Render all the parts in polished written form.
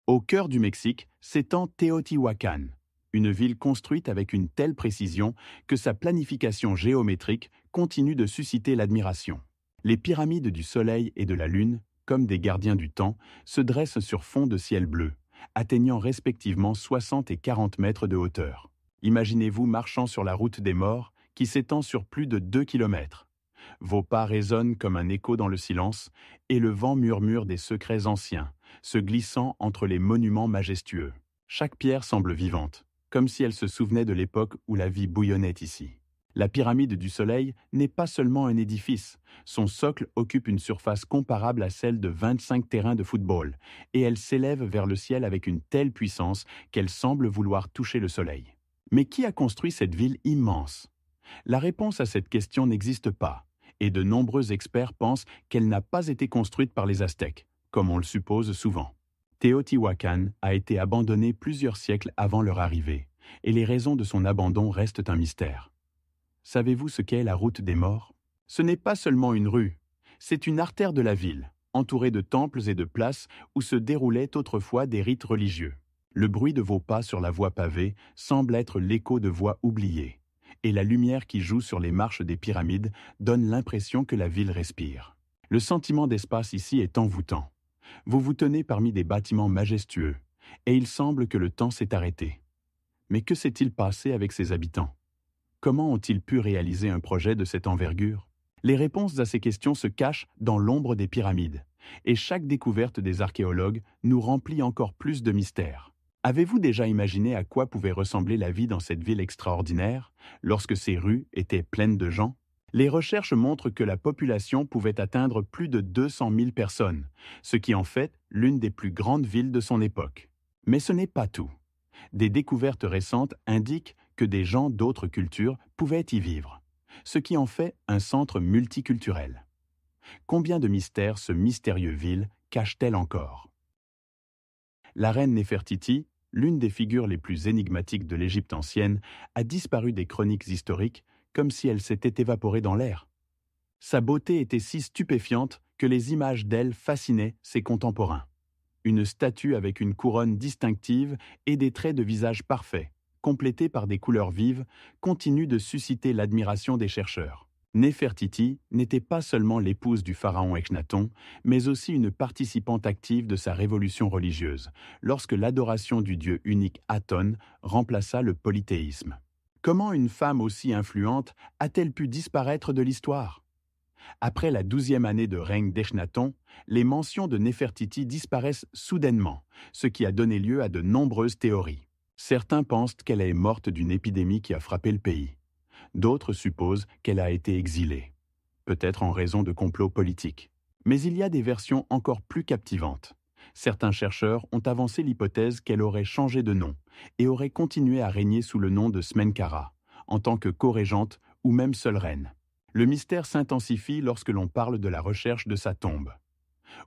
Au cœur du Mexique s'étend Teotihuacan, une ville construite avec une telle précision que sa planification géométrique continue de susciter l'admiration. Les pyramides du Soleil et de la Lune, comme des gardiens du temps, se dressent sur fond de ciel bleu, atteignant respectivement 60 et 40 mètres de hauteur. Imaginez-vous marchant sur la route des morts, qui s'étend sur plus de 2 kilomètres. Vos pas résonnent comme un écho dans le silence, et le vent murmure des secrets anciens, se glissant entre les monuments majestueux. Chaque pierre semble vivante, comme si elle se souvenait de l'époque où la vie bouillonnait ici. La pyramide du Soleil n'est pas seulement un édifice, son socle occupe une surface comparable à celle de 25 terrains de football, et elle s'élève vers le ciel avec une telle puissance qu'elle semble vouloir toucher le Soleil. Mais qui a construit cette ville immense? La réponse à cette question n'existe pas, et de nombreux experts pensent qu'elle n'a pas été construite par les Aztèques, comme on le suppose souvent. Teotihuacan a été abandonné plusieurs siècles avant leur arrivée, et les raisons de son abandon restent un mystère. Savez-vous ce qu'est la route des morts? Ce n'est pas seulement une rue, c'est une artère de la ville, entourée de temples et de places où se déroulaient autrefois des rites religieux. Le bruit de vos pas sur la voie pavée semble être l'écho de voix oubliées, et la lumière qui joue sur les marches des pyramides donne l'impression que la ville respire. Le sentiment d'espace ici est envoûtant. Vous vous tenez parmi des bâtiments majestueux, et il semble que le temps s'est arrêté. Mais que s'est-il passé avec ses habitants? Comment ont-ils pu réaliser un projet de cette envergure? Les réponses à ces questions se cachent dans l'ombre des pyramides, et chaque découverte des archéologues nous remplit encore plus de mystères. Avez-vous déjà imaginé à quoi pouvait ressembler la vie dans cette ville extraordinaire, lorsque ces rues étaient pleines de gens? Les recherches montrent que la population pouvait atteindre plus de 200 000 personnes, ce qui en fait l'une des plus grandes villes de son époque. Mais ce n'est pas tout. Des découvertes récentes indiquent que des gens d'autres cultures pouvaient y vivre, ce qui en fait un centre multiculturel. Combien de mystères ce mystérieux ville cache-t-elle encore? La reine Néfertiti, l'une des figures les plus énigmatiques de l'Égypte ancienne, a disparu des chroniques historiques comme si elle s'était évaporée dans l'air. Sa beauté était si stupéfiante que les images d'elle fascinaient ses contemporains. Une statue avec une couronne distinctive et des traits de visage parfaits, complétés par des couleurs vives, continue de susciter l'admiration des chercheurs. Néfertiti n'était pas seulement l'épouse du pharaon Echnaton, mais aussi une participante active de sa révolution religieuse, lorsque l'adoration du dieu unique Aton remplaça le polythéisme. Comment une femme aussi influente a-t-elle pu disparaître de l'histoire? Après la 12e année de règne d'Echnaton, les mentions de Néfertiti disparaissent soudainement, ce qui a donné lieu à de nombreuses théories. Certains pensent qu'elle est morte d'une épidémie qui a frappé le pays. D'autres supposent qu'elle a été exilée, peut-être en raison de complots politiques. Mais il y a des versions encore plus captivantes. Certains chercheurs ont avancé l'hypothèse qu'elle aurait changé de nom et aurait continué à régner sous le nom de Smenkhara, en tant que co-régente ou même seule reine. Le mystère s'intensifie lorsque l'on parle de la recherche de sa tombe.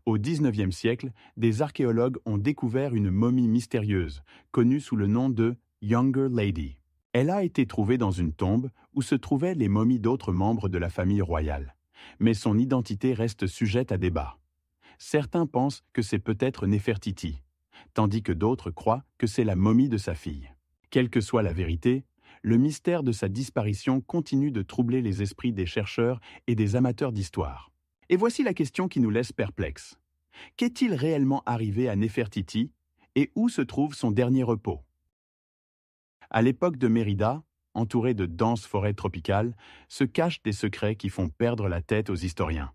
Au XIXe siècle, des archéologues ont découvert une momie mystérieuse, connue sous le nom de Younger Lady. Elle a été trouvée dans une tombe où se trouvaient les momies d'autres membres de la famille royale. Mais son identité reste sujette à débat. Certains pensent que c'est peut-être Néfertiti, tandis que d'autres croient que c'est la momie de sa fille. Quelle que soit la vérité, le mystère de sa disparition continue de troubler les esprits des chercheurs et des amateurs d'histoire. Et voici la question qui nous laisse perplexes. Qu'est-il réellement arrivé à Néfertiti et où se trouve son dernier repos? À l'époque de Mérida, entourée de denses forêts tropicales, se cachent des secrets qui font perdre la tête aux historiens.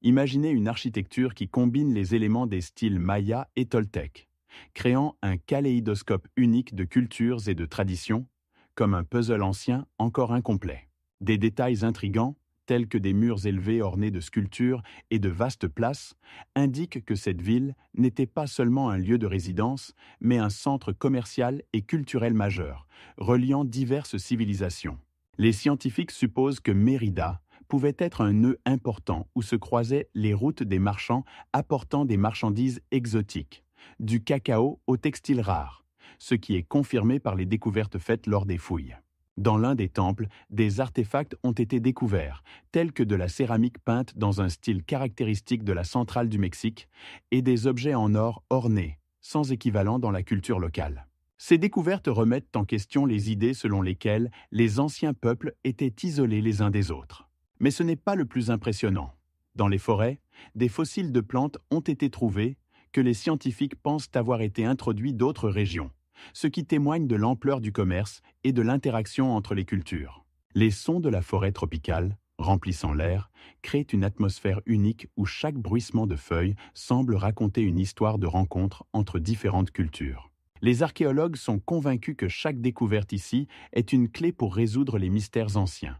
Imaginez une architecture qui combine les éléments des styles maya et toltèque, créant un kaléidoscope unique de cultures et de traditions, comme un puzzle ancien encore incomplet. Des détails intrigants, tels que des murs élevés ornés de sculptures et de vastes places, indiquent que cette ville n'était pas seulement un lieu de résidence, mais un centre commercial et culturel majeur, reliant diverses civilisations. Les scientifiques supposent que Mérida pouvait être un nœud important où se croisaient les routes des marchands apportant des marchandises exotiques, du cacao aux textiles rares, ce qui est confirmé par les découvertes faites lors des fouilles. Dans l'un des temples, des artefacts ont été découverts, tels que de la céramique peinte dans un style caractéristique de la centrale du Mexique et des objets en or ornés, sans équivalent dans la culture locale. Ces découvertes remettent en question les idées selon lesquelles les anciens peuples étaient isolés les uns des autres. Mais ce n'est pas le plus impressionnant. Dans les forêts, des fossiles de plantes ont été trouvés que les scientifiques pensent avoir été introduits d'autres régions, ce qui témoigne de l'ampleur du commerce et de l'interaction entre les cultures. Les sons de la forêt tropicale, remplissant l'air, créent une atmosphère unique où chaque bruissement de feuilles semble raconter une histoire de rencontre entre différentes cultures. Les archéologues sont convaincus que chaque découverte ici est une clé pour résoudre les mystères anciens,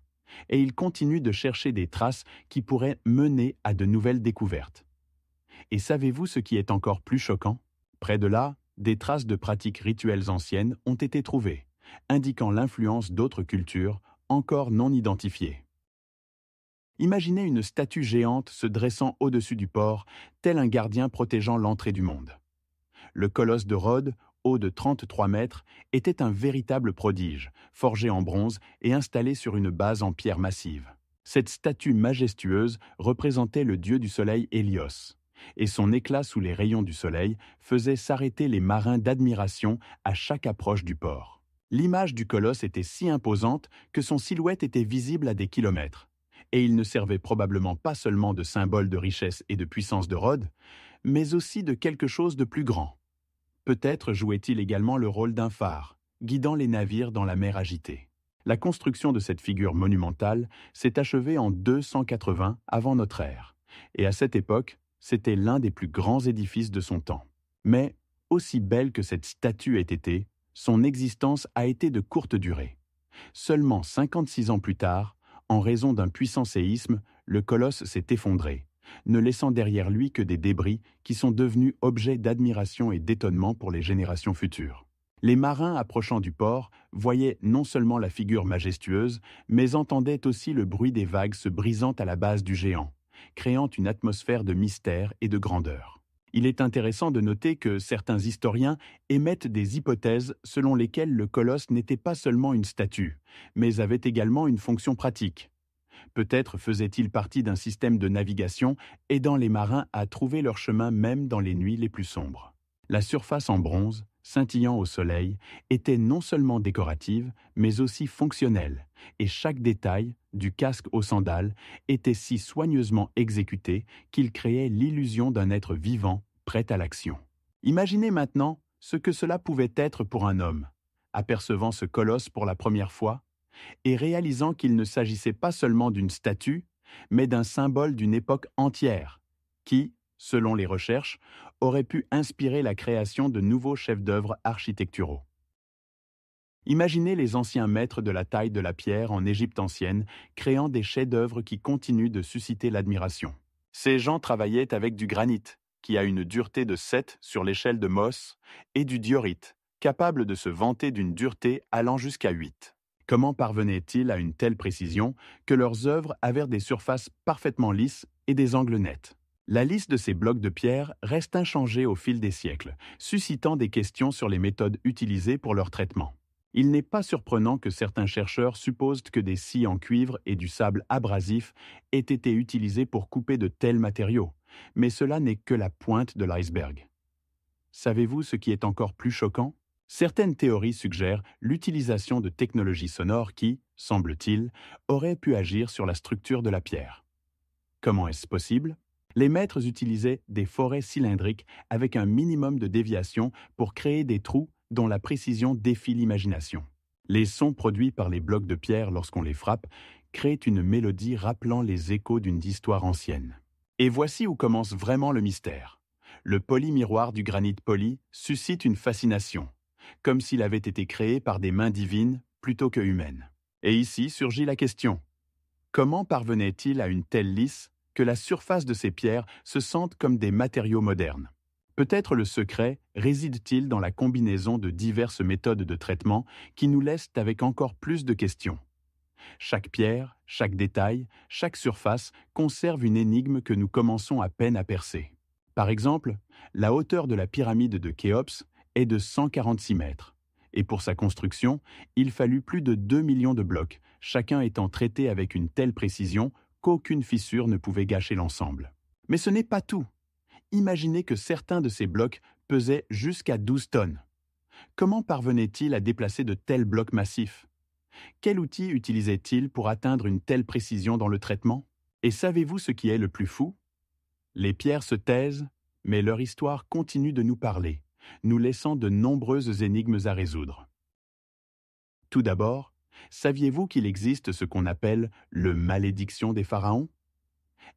et ils continuent de chercher des traces qui pourraient mener à de nouvelles découvertes. Et savez-vous ce qui est encore plus choquant? Près de là, des traces de pratiques rituelles anciennes ont été trouvées, indiquant l'influence d'autres cultures encore non identifiées. Imaginez une statue géante se dressant au-dessus du port, tel un gardien protégeant l'entrée du monde. Le colosse de Rhodes, haut de 33 mètres, était un véritable prodige, forgé en bronze et installé sur une base en pierre massive. Cette statue majestueuse représentait le dieu du soleil Hélios, et son éclat sous les rayons du soleil faisait s'arrêter les marins d'admiration à chaque approche du port. L'image du colosse était si imposante que son silhouette était visible à des kilomètres, et il ne servait probablement pas seulement de symbole de richesse et de puissance de Rhodes, mais aussi de quelque chose de plus grand. Peut-être jouait-il également le rôle d'un phare, guidant les navires dans la mer agitée. La construction de cette figure monumentale s'est achevée en 280 avant notre ère, et à cette époque, c'était l'un des plus grands édifices de son temps. Mais, aussi belle que cette statue ait été, son existence a été de courte durée. Seulement 56 ans plus tard, en raison d'un puissant séisme, le colosse s'est effondré, ne laissant derrière lui que des débris qui sont devenus objets d'admiration et d'étonnement pour les générations futures. Les marins approchant du port voyaient non seulement la figure majestueuse, mais entendaient aussi le bruit des vagues se brisant à la base du géant, créant une atmosphère de mystère et de grandeur. Il est intéressant de noter que certains historiens émettent des hypothèses selon lesquelles le colosse n'était pas seulement une statue, mais avait également une fonction pratique. Peut-être faisait-il partie d'un système de navigation aidant les marins à trouver leur chemin même dans les nuits les plus sombres. La surface en bronze, scintillant au soleil, était non seulement décorative, mais aussi fonctionnelle, et chaque détail, du casque aux sandales, était si soigneusement exécuté qu'il créait l'illusion d'un être vivant, prêt à l'action. Imaginez maintenant ce que cela pouvait être pour un homme, apercevant ce colosse pour la première fois, et réalisant qu'il ne s'agissait pas seulement d'une statue, mais d'un symbole d'une époque entière, qui, selon les recherches, aurait pu inspirer la création de nouveaux chefs-d'œuvre architecturaux. Imaginez les anciens maîtres de la taille de la pierre en Égypte ancienne, créant des chefs-d'œuvre qui continuent de susciter l'admiration. Ces gens travaillaient avec du granit, qui a une dureté de 7 sur l'échelle de Mohs, et du diorite, capable de se vanter d'une dureté allant jusqu'à 8. Comment parvenaient-ils à une telle précision que leurs œuvres avaient des surfaces parfaitement lisses et des angles nets? La liste de ces blocs de pierre reste inchangée au fil des siècles, suscitant des questions sur les méthodes utilisées pour leur traitement. Il n'est pas surprenant que certains chercheurs supposent que des scies en cuivre et du sable abrasif aient été utilisés pour couper de tels matériaux, mais cela n'est que la pointe de l'iceberg. Savez-vous ce qui est encore plus choquant? Certaines théories suggèrent l'utilisation de technologies sonores qui, semble-t-il, auraient pu agir sur la structure de la pierre. Comment est-ce possible? Les maîtres utilisaient des forêts cylindriques avec un minimum de déviation pour créer des trous dont la précision défie l'imagination. Les sons produits par les blocs de pierre lorsqu'on les frappe créent une mélodie rappelant les échos d'une histoire ancienne. Et voici où commence vraiment le mystère. Le polymiroir du granit poli suscite une fascination, comme s'il avait été créé par des mains divines plutôt que humaines. Et ici surgit la question. Comment parvenait-il à une telle lisse que la surface de ces pierres se sente comme des matériaux modernes? Peut-être le secret réside-t-il dans la combinaison de diverses méthodes de traitement qui nous laissent avec encore plus de questions. Chaque pierre, chaque détail, chaque surface conserve une énigme que nous commençons à peine à percer. Par exemple, la hauteur de la pyramide de Khéops est de 146 mètres. Et pour sa construction, il fallut plus de 2 millions de blocs, chacun étant traité avec une telle précision qu'aucune fissure ne pouvait gâcher l'ensemble. Mais ce n'est pas tout. Imaginez que certains de ces blocs pesait jusqu'à 12 tonnes. Comment parvenait-il à déplacer de tels blocs massifs? Quel outil utilisait-il pour atteindre une telle précision dans le traitement? Et savez-vous ce qui est le plus fou? Les pierres se taisent, mais leur histoire continue de nous parler, nous laissant de nombreuses énigmes à résoudre. Tout d'abord, saviez-vous qu'il existe ce qu'on appelle le malédiction des pharaons?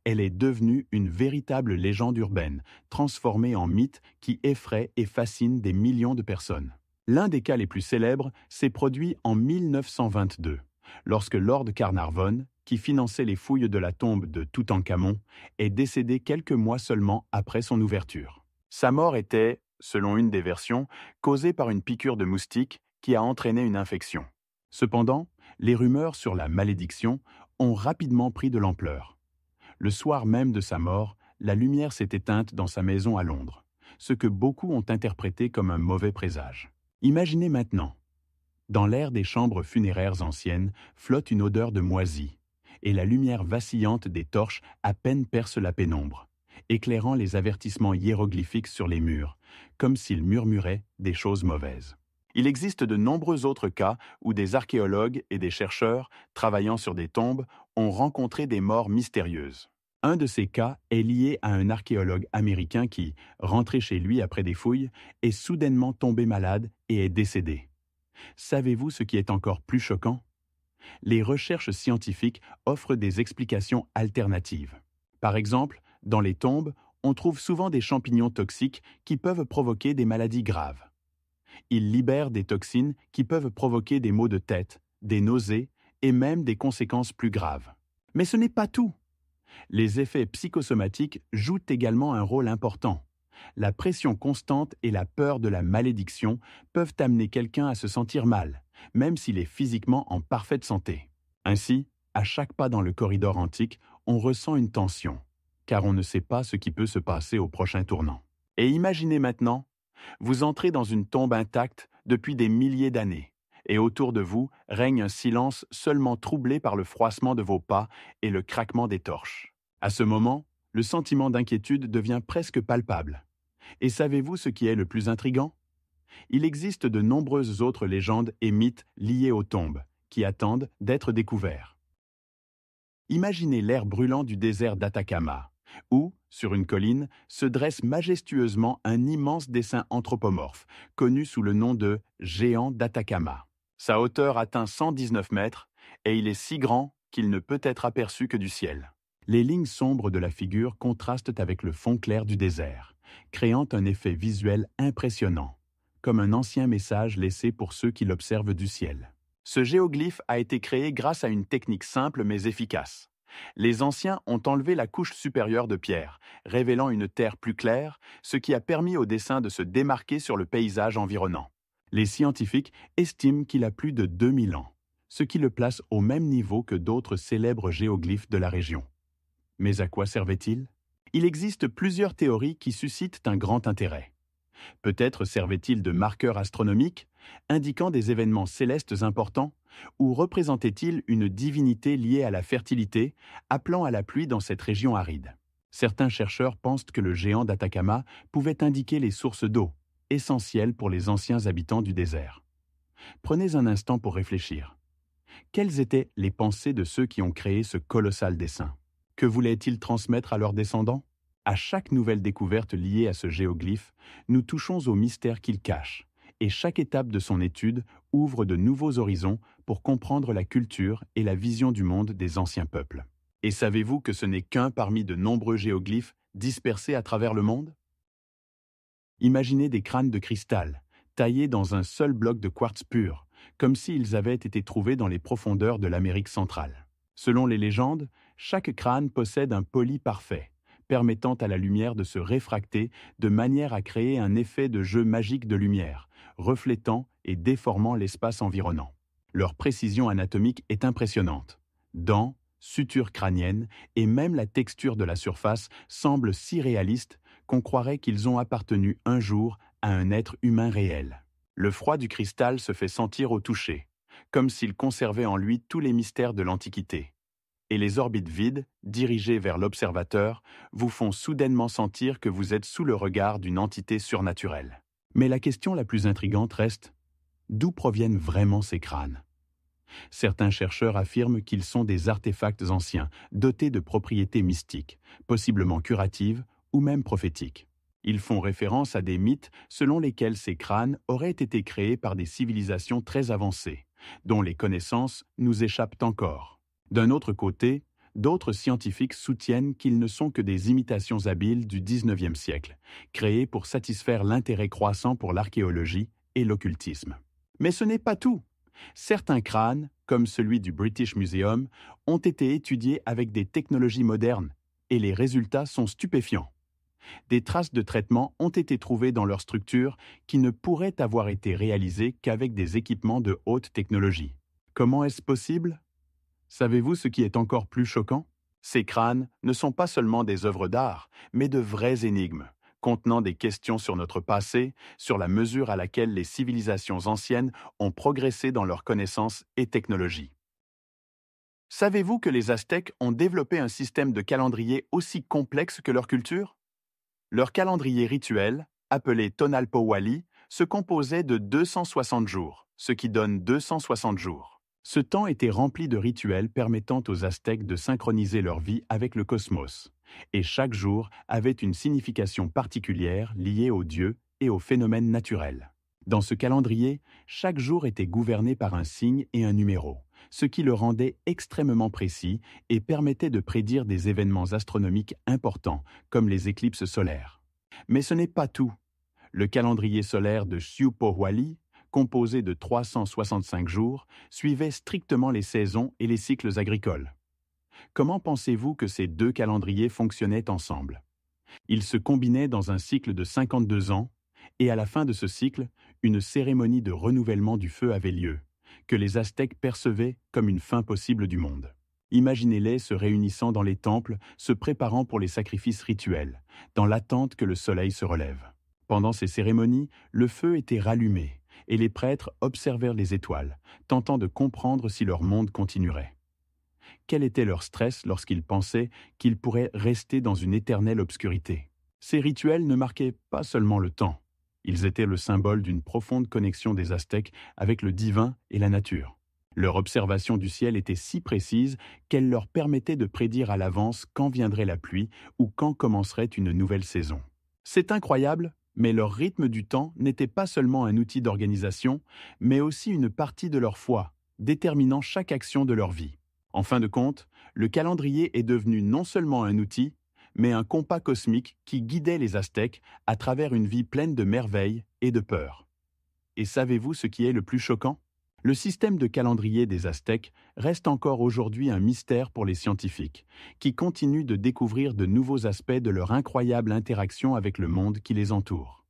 Elle est devenue une véritable légende urbaine, transformée en mythe qui effraie et fascine des millions de personnes. L'un des cas les plus célèbres s'est produit en 1922, lorsque Lord Carnarvon, qui finançait les fouilles de la tombe de Toutankhamon, est décédé quelques mois seulement après son ouverture. Sa mort était, selon une des versions, causée par une piqûre de moustique qui a entraîné une infection. Cependant, les rumeurs sur la malédiction ont rapidement pris de l'ampleur. Le soir même de sa mort, la lumière s'est éteinte dans sa maison à Londres, ce que beaucoup ont interprété comme un mauvais présage. Imaginez maintenant. Dans l'air des chambres funéraires anciennes flotte une odeur de moisi, et la lumière vacillante des torches à peine perce la pénombre, éclairant les avertissements hiéroglyphiques sur les murs, comme s'ils murmuraient des choses mauvaises. Il existe de nombreux autres cas où des archéologues et des chercheurs, travaillant sur des tombes, ont rencontré des morts mystérieuses. Un de ces cas est lié à un archéologue américain qui, rentré chez lui après des fouilles, est soudainement tombé malade et est décédé. Savez-vous ce qui est encore plus choquant? Les recherches scientifiques offrent des explications alternatives. Par exemple, dans les tombes, on trouve souvent des champignons toxiques qui peuvent provoquer des maladies graves. Ils libèrent des toxines qui peuvent provoquer des maux de tête, des nausées et même des conséquences plus graves. Mais ce n'est pas tout. Les effets psychosomatiques jouent également un rôle important. La pression constante et la peur de la malédiction peuvent amener quelqu'un à se sentir mal, même s'il est physiquement en parfaite santé. Ainsi, à chaque pas dans le corridor antique, on ressent une tension, car on ne sait pas ce qui peut se passer au prochain tournant. Et imaginez maintenant, vous entrez dans une tombe intacte depuis des milliers d'années, et autour de vous règne un silence seulement troublé par le froissement de vos pas et le craquement des torches. À ce moment, le sentiment d'inquiétude devient presque palpable. Et savez-vous ce qui est le plus intrigant? Il existe de nombreuses autres légendes et mythes liés aux tombes, qui attendent d'être découverts. Imaginez l'air brûlant du désert d'Atacama, où, sur une colline, se dresse majestueusement un immense dessin anthropomorphe, connu sous le nom de géant d'Atacama. Sa hauteur atteint 119 mètres, et il est si grand qu'il ne peut être aperçu que du ciel. Les lignes sombres de la figure contrastent avec le fond clair du désert, créant un effet visuel impressionnant, comme un ancien message laissé pour ceux qui l'observent du ciel. Ce géoglyphe a été créé grâce à une technique simple mais efficace. Les anciens ont enlevé la couche supérieure de pierre, révélant une terre plus claire, ce qui a permis au dessin de se démarquer sur le paysage environnant. Les scientifiques estiment qu'il a plus de 2000 ans, ce qui le place au même niveau que d'autres célèbres géoglyphes de la région. Mais à quoi servait-il? Il existe plusieurs théories qui suscitent un grand intérêt. Peut-être servait-il de marqueur astronomique, indiquant des événements célestes importants, ou représentait-il une divinité liée à la fertilité, appelant à la pluie dans cette région aride? Certains chercheurs pensent que le géant d'Atacama pouvait indiquer les sources d'eau, essentielles pour les anciens habitants du désert. Prenez un instant pour réfléchir. Quelles étaient les pensées de ceux qui ont créé ce colossal dessin? Que voulaient-ils transmettre à leurs descendants? À chaque nouvelle découverte liée à ce géoglyphe, nous touchons au mystère qu'il cache, et chaque étape de son étude ouvre de nouveaux horizons pour comprendre la culture et la vision du monde des anciens peuples. Et savez-vous que ce n'est qu'un parmi de nombreux géoglyphes dispersés à travers le monde? Imaginez des crânes de cristal, taillés dans un seul bloc de quartz pur, comme s'ils avaient été trouvés dans les profondeurs de l'Amérique centrale. Selon les légendes, chaque crâne possède un poli parfait, permettant à la lumière de se réfracter de manière à créer un effet de jeu magique de lumière, reflétant et déformant l'espace environnant. Leur précision anatomique est impressionnante. Dents, sutures crâniennes et même la texture de la surface semblent si réalistes qu'on croirait qu'ils ont appartenu un jour à un être humain réel. Le froid du cristal se fait sentir au toucher, comme s'il conservait en lui tous les mystères de l'Antiquité. Et les orbites vides, dirigées vers l'observateur, vous font soudainement sentir que vous êtes sous le regard d'une entité surnaturelle. Mais la question la plus intrigante reste, d'où proviennent vraiment ces crânes? Certains chercheurs affirment qu'ils sont des artefacts anciens, dotés de propriétés mystiques, possiblement curatives ou même prophétiques. Ils font référence à des mythes selon lesquels ces crânes auraient été créés par des civilisations très avancées, dont les connaissances nous échappent encore. D'un autre côté, d'autres scientifiques soutiennent qu'ils ne sont que des imitations habiles du XIXe siècle, créées pour satisfaire l'intérêt croissant pour l'archéologie et l'occultisme. Mais ce n'est pas tout. Certains crânes, comme celui du British Museum, ont été étudiés avec des technologies modernes, et les résultats sont stupéfiants. Des traces de traitement ont été trouvées dans leur structure qui ne pourraient avoir été réalisées qu'avec des équipements de haute technologie. Comment est-ce possible? Savez-vous ce qui est encore plus choquant? Ces crânes ne sont pas seulement des œuvres d'art, mais de vraies énigmes, contenant des questions sur notre passé, sur la mesure à laquelle les civilisations anciennes ont progressé dans leurs connaissances et technologies. Savez-vous que les Aztèques ont développé un système de calendrier aussi complexe que leur culture? Leur calendrier rituel, appelé Tonalpohualli, se composait de 260 jours, ce qui donne 260 jours. Ce temps était rempli de rituels permettant aux Aztèques de synchroniser leur vie avec le cosmos, et chaque jour avait une signification particulière liée aux dieux et aux phénomènes naturels. Dans ce calendrier, chaque jour était gouverné par un signe et un numéro, ce qui le rendait extrêmement précis et permettait de prédire des événements astronomiques importants, comme les éclipses solaires. Mais ce n'est pas tout. Le calendrier solaire de Xiuhpohualli, composé de 365 jours, suivait strictement les saisons et les cycles agricoles. Comment pensez-vous que ces deux calendriers fonctionnaient ensemble? Ils se combinaient dans un cycle de 52 ans, et à la fin de ce cycle, une cérémonie de renouvellement du feu avait lieu, que les Aztèques percevaient comme une fin possible du monde. Imaginez-les se réunissant dans les temples, se préparant pour les sacrifices rituels, dans l'attente que le soleil se relève. Pendant ces cérémonies, le feu était rallumé, et les prêtres observèrent les étoiles, tentant de comprendre si leur monde continuerait. Quel était leur stress lorsqu'ils pensaient qu'ils pourraient rester dans une éternelle obscurité? Ces rituels ne marquaient pas seulement le temps. Ils étaient le symbole d'une profonde connexion des Aztèques avec le divin et la nature. Leur observation du ciel était si précise qu'elle leur permettait de prédire à l'avance quand viendrait la pluie ou quand commencerait une nouvelle saison. C'est incroyable, mais leur rythme du temps n'était pas seulement un outil d'organisation, mais aussi une partie de leur foi, déterminant chaque action de leur vie. En fin de compte, le calendrier est devenu non seulement un outil, mais un compas cosmique qui guidait les Aztèques à travers une vie pleine de merveilles et de peur. Et savez-vous ce qui est le plus choquant? Le système de calendrier des Aztèques reste encore aujourd'hui un mystère pour les scientifiques, qui continuent de découvrir de nouveaux aspects de leur incroyable interaction avec le monde qui les entoure.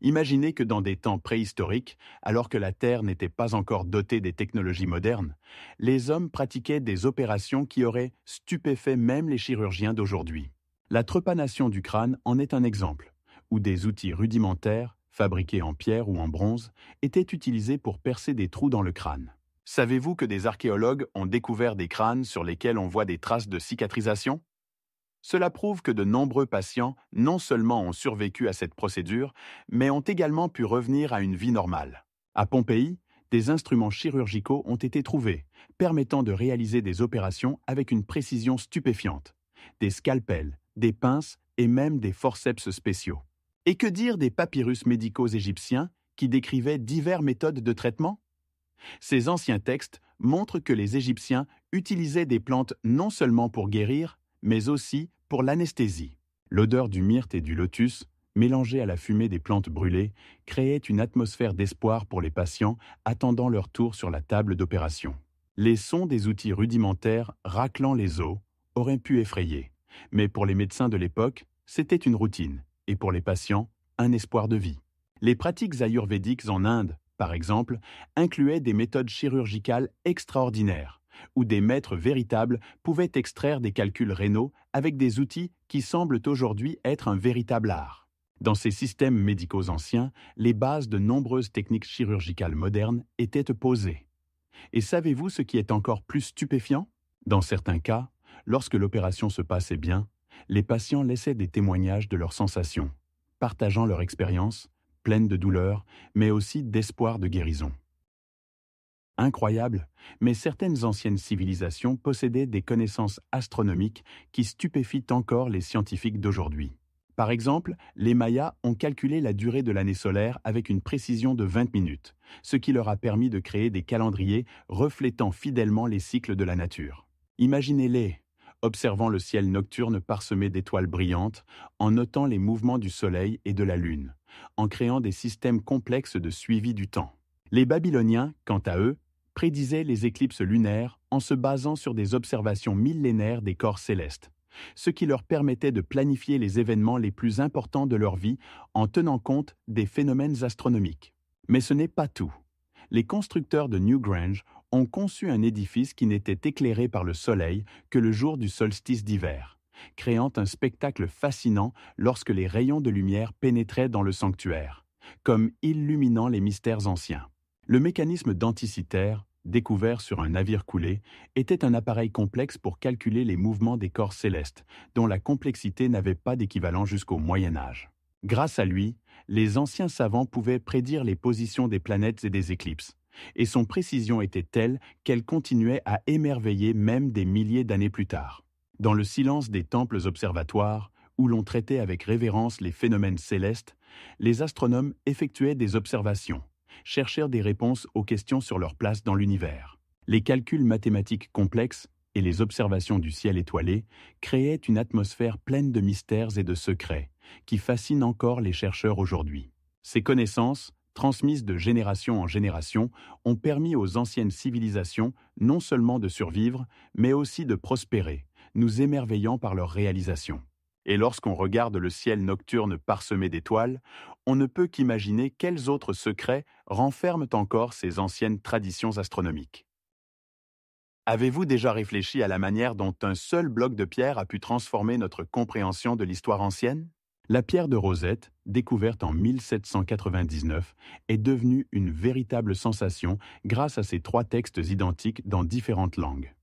Imaginez que dans des temps préhistoriques, alors que la Terre n'était pas encore dotée des technologies modernes, les hommes pratiquaient des opérations qui auraient stupéfait même les chirurgiens d'aujourd'hui. La trepanation du crâne en est un exemple, où des outils rudimentaires, fabriqués en pierre ou en bronze, étaient utilisés pour percer des trous dans le crâne. Savez-vous que des archéologues ont découvert des crânes sur lesquels on voit des traces de cicatrisation? Cela prouve que de nombreux patients non seulement ont survécu à cette procédure, mais ont également pu revenir à une vie normale. À Pompéi, des instruments chirurgicaux ont été trouvés, permettant de réaliser des opérations avec une précision stupéfiante. Des scalpels, des pinces et même des forceps spéciaux. Et que dire des papyrus médicaux égyptiens qui décrivaient diverses méthodes de traitement? Ces anciens textes montrent que les Égyptiens utilisaient des plantes non seulement pour guérir, mais aussi pour l'anesthésie. L'odeur du myrte et du lotus, mélangée à la fumée des plantes brûlées, créait une atmosphère d'espoir pour les patients attendant leur tour sur la table d'opération. Les sons des outils rudimentaires raclant les os auraient pu effrayer, mais pour les médecins de l'époque, c'était une routine, et pour les patients, un espoir de vie. Les pratiques ayurvédiques en Inde, par exemple, incluaient des méthodes chirurgicales extraordinaires, où des maîtres véritables pouvaient extraire des calculs rénaux avec des outils qui semblent aujourd'hui être un véritable art. Dans ces systèmes médicaux anciens, les bases de nombreuses techniques chirurgicales modernes étaient posées. Et savez-vous ce qui est encore plus stupéfiant? Dans certains cas, lorsque l'opération se passait bien, les patients laissaient des témoignages de leurs sensations, partageant leur expérience, pleine de douleur, mais aussi d'espoir de guérison. Incroyable, mais certaines anciennes civilisations possédaient des connaissances astronomiques qui stupéfient encore les scientifiques d'aujourd'hui. Par exemple, les Mayas ont calculé la durée de l'année solaire avec une précision de 20 minutes, ce qui leur a permis de créer des calendriers reflétant fidèlement les cycles de la nature. Imaginez-les, observant le ciel nocturne parsemé d'étoiles brillantes, en notant les mouvements du Soleil et de la Lune, en créant des systèmes complexes de suivi du temps. Les Babyloniens, quant à eux, prédisaient les éclipses lunaires en se basant sur des observations millénaires des corps célestes, ce qui leur permettait de planifier les événements les plus importants de leur vie en tenant compte des phénomènes astronomiques. Mais ce n'est pas tout. Les constructeurs de Newgrange ont conçu un édifice qui n'était éclairé par le soleil que le jour du solstice d'hiver, créant un spectacle fascinant lorsque les rayons de lumière pénétraient dans le sanctuaire, comme illuminant les mystères anciens. Le mécanisme denticitaire, découvert sur un navire coulé, était un appareil complexe pour calculer les mouvements des corps célestes, dont la complexité n'avait pas d'équivalent jusqu'au Moyen Âge. Grâce à lui, les anciens savants pouvaient prédire les positions des planètes et des éclipses, et son précision était telle qu'elle continuait à émerveiller même des milliers d'années plus tard. Dans le silence des temples observatoires, où l'on traitait avec révérence les phénomènes célestes, les astronomes effectuaient des observations, cherchèrent des réponses aux questions sur leur place dans l'univers. Les calculs mathématiques complexes et les observations du ciel étoilé créaient une atmosphère pleine de mystères et de secrets, qui fascinent encore les chercheurs aujourd'hui. Ces connaissances, transmises de génération en génération, ont permis aux anciennes civilisations non seulement de survivre, mais aussi de prospérer, nous émerveillant par leurs réalisations. Et lorsqu'on regarde le ciel nocturne parsemé d'étoiles, on ne peut qu'imaginer quels autres secrets renferment encore ces anciennes traditions astronomiques. Avez-vous déjà réfléchi à la manière dont un seul bloc de pierre a pu transformer notre compréhension de l'histoire ancienne? La pierre de Rosette, découverte en 1799, est devenue une véritable sensation grâce à ses 3 textes identiques dans différentes langues: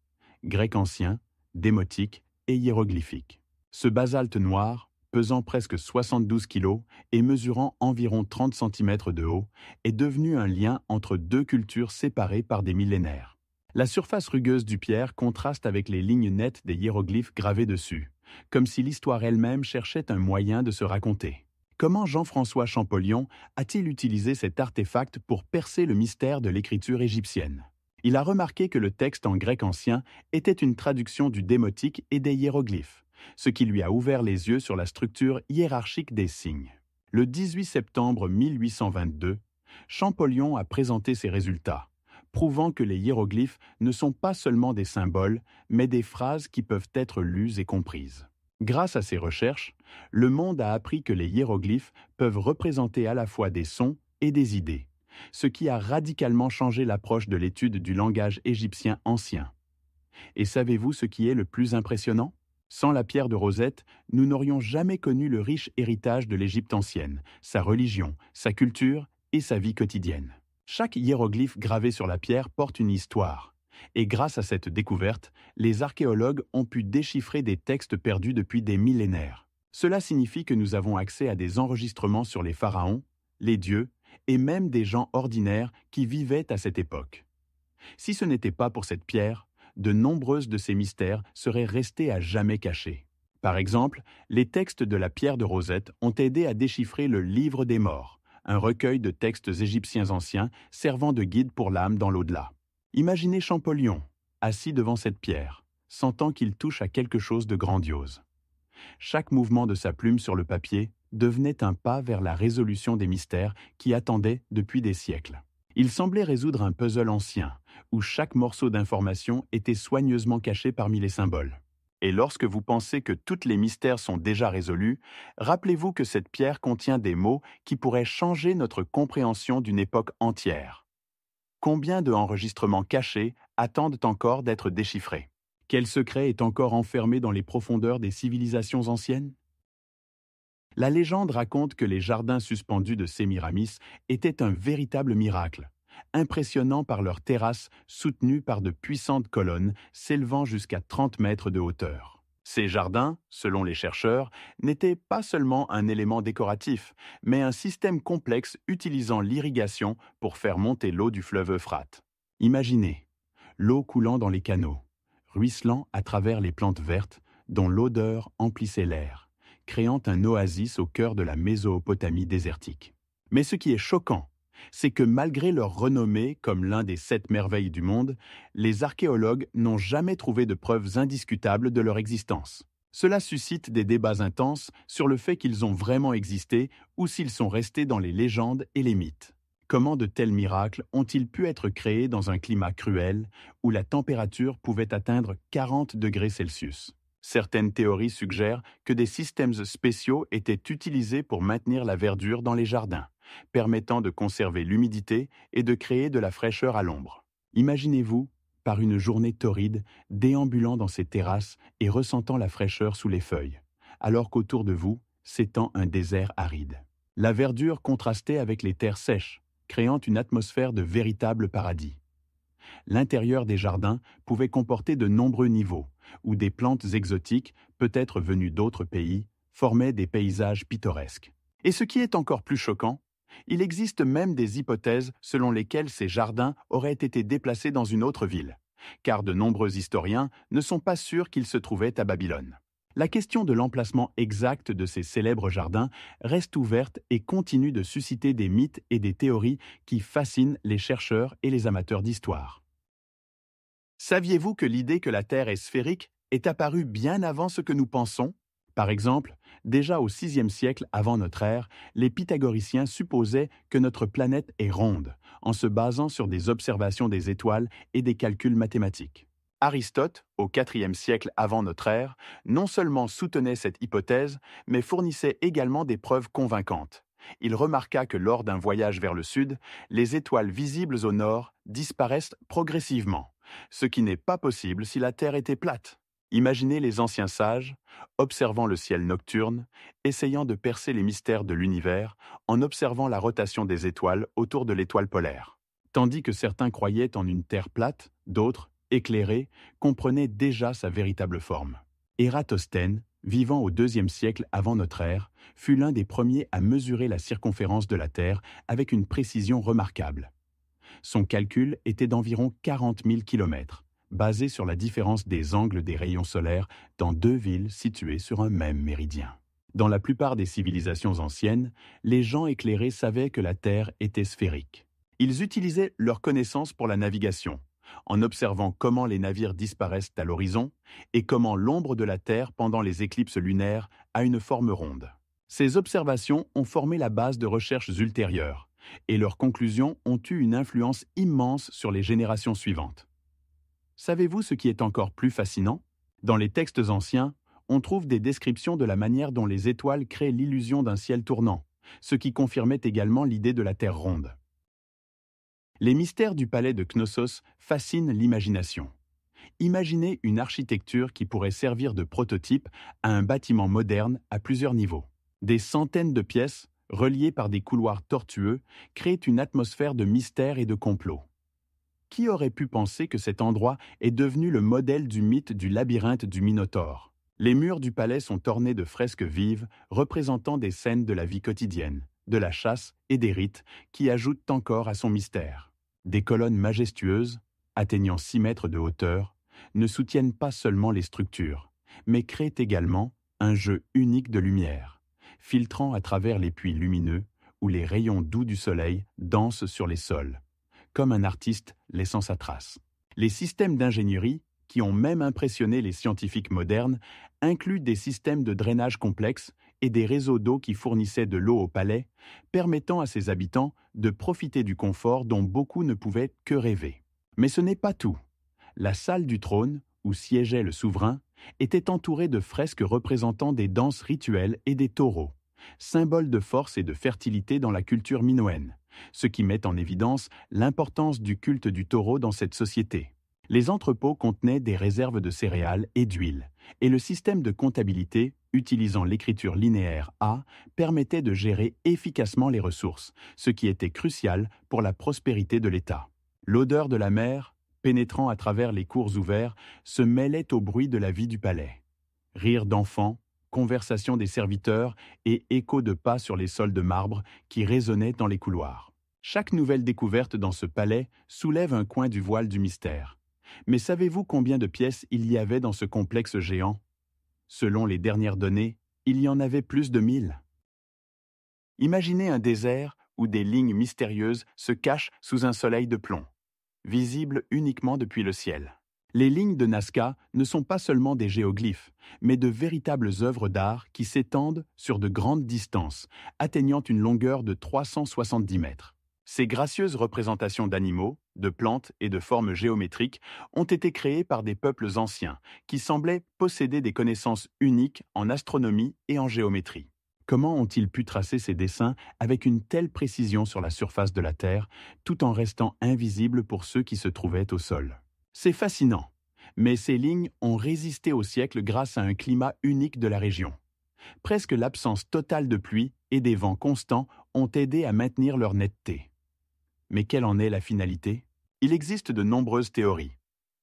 grec ancien, démotique et hiéroglyphique. Ce basalte noir, pesant presque 72 kg et mesurant environ 30 cm de haut, est devenu un lien entre 2 cultures séparées par des millénaires. La surface rugueuse du pierre contraste avec les lignes nettes des hiéroglyphes gravés dessus, comme si l'histoire elle-même cherchait un moyen de se raconter. Comment Jean-François Champollion a-t-il utilisé cet artefact pour percer le mystère de l'écriture égyptienne? Il a remarqué que le texte en grec ancien était une traduction du démotique et des hiéroglyphes, ce qui lui a ouvert les yeux sur la structure hiérarchique des signes. Le 18 septembre 1822, Champollion a présenté ses résultats, prouvant que les hiéroglyphes ne sont pas seulement des symboles, mais des phrases qui peuvent être lues et comprises. Grâce à ces recherches, le monde a appris que les hiéroglyphes peuvent représenter à la fois des sons et des idées, ce qui a radicalement changé l'approche de l'étude du langage égyptien ancien. Et savez-vous ce qui est le plus impressionnant? Sans la pierre de Rosette, nous n'aurions jamais connu le riche héritage de l'Égypte ancienne, sa religion, sa culture et sa vie quotidienne. Chaque hiéroglyphe gravé sur la pierre porte une histoire, et grâce à cette découverte, les archéologues ont pu déchiffrer des textes perdus depuis des millénaires. Cela signifie que nous avons accès à des enregistrements sur les pharaons, les dieux, et même des gens ordinaires qui vivaient à cette époque. Si ce n'était pas pour cette pierre, de nombreuses de ces mystères seraient restés à jamais cachés. Par exemple, les textes de la pierre de Rosette ont aidé à déchiffrer le Livre des morts, un recueil de textes égyptiens anciens servant de guide pour l'âme dans l'au-delà. Imaginez Champollion, assis devant cette pierre, sentant qu'il touche à quelque chose de grandiose. Chaque mouvement de sa plume sur le papier devenait un pas vers la résolution des mystères qui attendaient depuis des siècles. Il semblait résoudre un puzzle ancien, où chaque morceau d'information était soigneusement caché parmi les symboles. Et lorsque vous pensez que tous les mystères sont déjà résolus, rappelez-vous que cette pierre contient des mots qui pourraient changer notre compréhension d'une époque entière. Combien de enregistrements cachés attendent encore d'être déchiffrés? Quel secret est encore enfermé dans les profondeurs des civilisations anciennes? La légende raconte que les jardins suspendus de Sémiramis étaient un véritable miracle, impressionnants par leurs terrasses soutenues par de puissantes colonnes s'élevant jusqu'à 30 mètres de hauteur. Ces jardins, selon les chercheurs, n'étaient pas seulement un élément décoratif, mais un système complexe utilisant l'irrigation pour faire monter l'eau du fleuve Euphrate. Imaginez, l'eau coulant dans les canaux, ruisselant à travers les plantes vertes dont l'odeur emplissait l'air, créant un oasis au cœur de la Mésopotamie désertique. Mais ce qui est choquant, c'est que malgré leur renommée comme l'un des 7 merveilles du monde, les archéologues n'ont jamais trouvé de preuves indiscutables de leur existence. Cela suscite des débats intenses sur le fait qu'ils ont vraiment existé ou s'ils sont restés dans les légendes et les mythes. Comment de tels miracles ont-ils pu être créés dans un climat cruel où la température pouvait atteindre 40 degrés Celsius ? Certaines théories suggèrent que des systèmes spéciaux étaient utilisés pour maintenir la verdure dans les jardins, permettant de conserver l'humidité et de créer de la fraîcheur à l'ombre. Imaginez-vous, par une journée torride, déambulant dans ces terrasses et ressentant la fraîcheur sous les feuilles, alors qu'autour de vous s'étend un désert aride. La verdure contrastait avec les terres sèches, créant une atmosphère de véritable paradis. L'intérieur des jardins pouvait comporter de nombreux niveaux, où des plantes exotiques, peut-être venues d'autres pays, formaient des paysages pittoresques. Et ce qui est encore plus choquant, il existe même des hypothèses selon lesquelles ces jardins auraient été déplacés dans une autre ville, car de nombreux historiens ne sont pas sûrs qu'ils se trouvaient à Babylone. La question de l'emplacement exact de ces célèbres jardins reste ouverte et continue de susciter des mythes et des théories qui fascinent les chercheurs et les amateurs d'histoire. Saviez-vous que l'idée que la Terre est sphérique est apparue bien avant ce que nous pensons ? Par exemple, déjà au VIe siècle avant notre ère, les pythagoriciens supposaient que notre planète est ronde, en se basant sur des observations des étoiles et des calculs mathématiques. Aristote, au IVe siècle avant notre ère, non seulement soutenait cette hypothèse, mais fournissait également des preuves convaincantes. Il remarqua que lors d'un voyage vers le sud, les étoiles visibles au nord disparaissent progressivement, ce qui n'est pas possible si la Terre était plate. Imaginez les anciens sages, observant le ciel nocturne, essayant de percer les mystères de l'univers en observant la rotation des étoiles autour de l'étoile polaire. Tandis que certains croyaient en une Terre plate, d'autres, éclairés, comprenaient déjà sa véritable forme. Ératosthène, vivant au IIe siècle avant notre ère, fut l'un des premiers à mesurer la circonférence de la Terre avec une précision remarquable. Son calcul était d'environ 40 000 km, basé sur la différence des angles des rayons solaires dans deux villes situées sur un même méridien. Dans la plupart des civilisations anciennes, les gens éclairés savaient que la Terre était sphérique. Ils utilisaient leurs connaissances pour la navigation, en observant comment les navires disparaissent à l'horizon et comment l'ombre de la Terre pendant les éclipses lunaires a une forme ronde. Ces observations ont formé la base de recherches ultérieures, et leurs conclusions ont eu une influence immense sur les générations suivantes. Savez-vous ce qui est encore plus fascinant ? Dans les textes anciens, on trouve des descriptions de la manière dont les étoiles créent l'illusion d'un ciel tournant, ce qui confirmait également l'idée de la Terre ronde. Les mystères du palais de Knossos fascinent l'imagination. Imaginez une architecture qui pourrait servir de prototype à un bâtiment moderne à plusieurs niveaux. Des centaines de pièces, reliées par des couloirs tortueux, créent une atmosphère de mystère et de complot. Qui aurait pu penser que cet endroit est devenu le modèle du mythe du labyrinthe du Minotaure ? Les murs du palais sont ornés de fresques vives représentant des scènes de la vie quotidienne, de la chasse et des rites qui ajoutent encore à son mystère. Des colonnes majestueuses, atteignant 6 mètres de hauteur, ne soutiennent pas seulement les structures, mais créent également un jeu unique de lumière, filtrant à travers les puits lumineux où les rayons doux du soleil dansent sur les sols, comme un artiste laissant sa trace. Les systèmes d'ingénierie, qui ont même impressionné les scientifiques modernes, incluent des systèmes de drainage complexes et des réseaux d'eau qui fournissaient de l'eau au palais, permettant à ses habitants de profiter du confort dont beaucoup ne pouvaient que rêver. Mais ce n'est pas tout. La salle du trône, où siégeait le souverain, était entourée de fresques représentant des danses rituelles et des taureaux, symboles de force et de fertilité dans la culture minoenne, ce qui met en évidence l'importance du culte du taureau dans cette société. Les entrepôts contenaient des réserves de céréales et d'huile, Et le système de comptabilité, utilisant l'écriture linéaire A, permettait de gérer efficacement les ressources, ce qui était crucial pour la prospérité de l'État. L'odeur de la mer, pénétrant à travers les cours ouverts, se mêlait au bruit de la vie du palais. Rires d'enfants, conversations des serviteurs et échos de pas sur les sols de marbre qui résonnaient dans les couloirs. Chaque nouvelle découverte dans ce palais soulève un coin du voile du mystère. Mais savez-vous combien de pièces il y avait dans ce complexe géant? Selon les dernières données, il y en avait plus de 1000. Imaginez un désert où des lignes mystérieuses se cachent sous un soleil de plomb, visibles uniquement depuis le ciel. Les lignes de Nazca ne sont pas seulement des géoglyphes, mais de véritables œuvres d'art qui s'étendent sur de grandes distances, atteignant une longueur de 370 mètres. Ces gracieuses représentations d'animaux, de plantes et de formes géométriques ont été créées par des peuples anciens qui semblaient posséder des connaissances uniques en astronomie et en géométrie. Comment ont-ils pu tracer ces dessins avec une telle précision sur la surface de la Terre, tout en restant invisibles pour ceux qui se trouvaient au sol? C'est fascinant, mais ces lignes ont résisté au siècle grâce à un climat unique de la région. Presque l'absence totale de pluie et des vents constants ont aidé à maintenir leur netteté. Mais quelle en est la finalité? Il existe de nombreuses théories.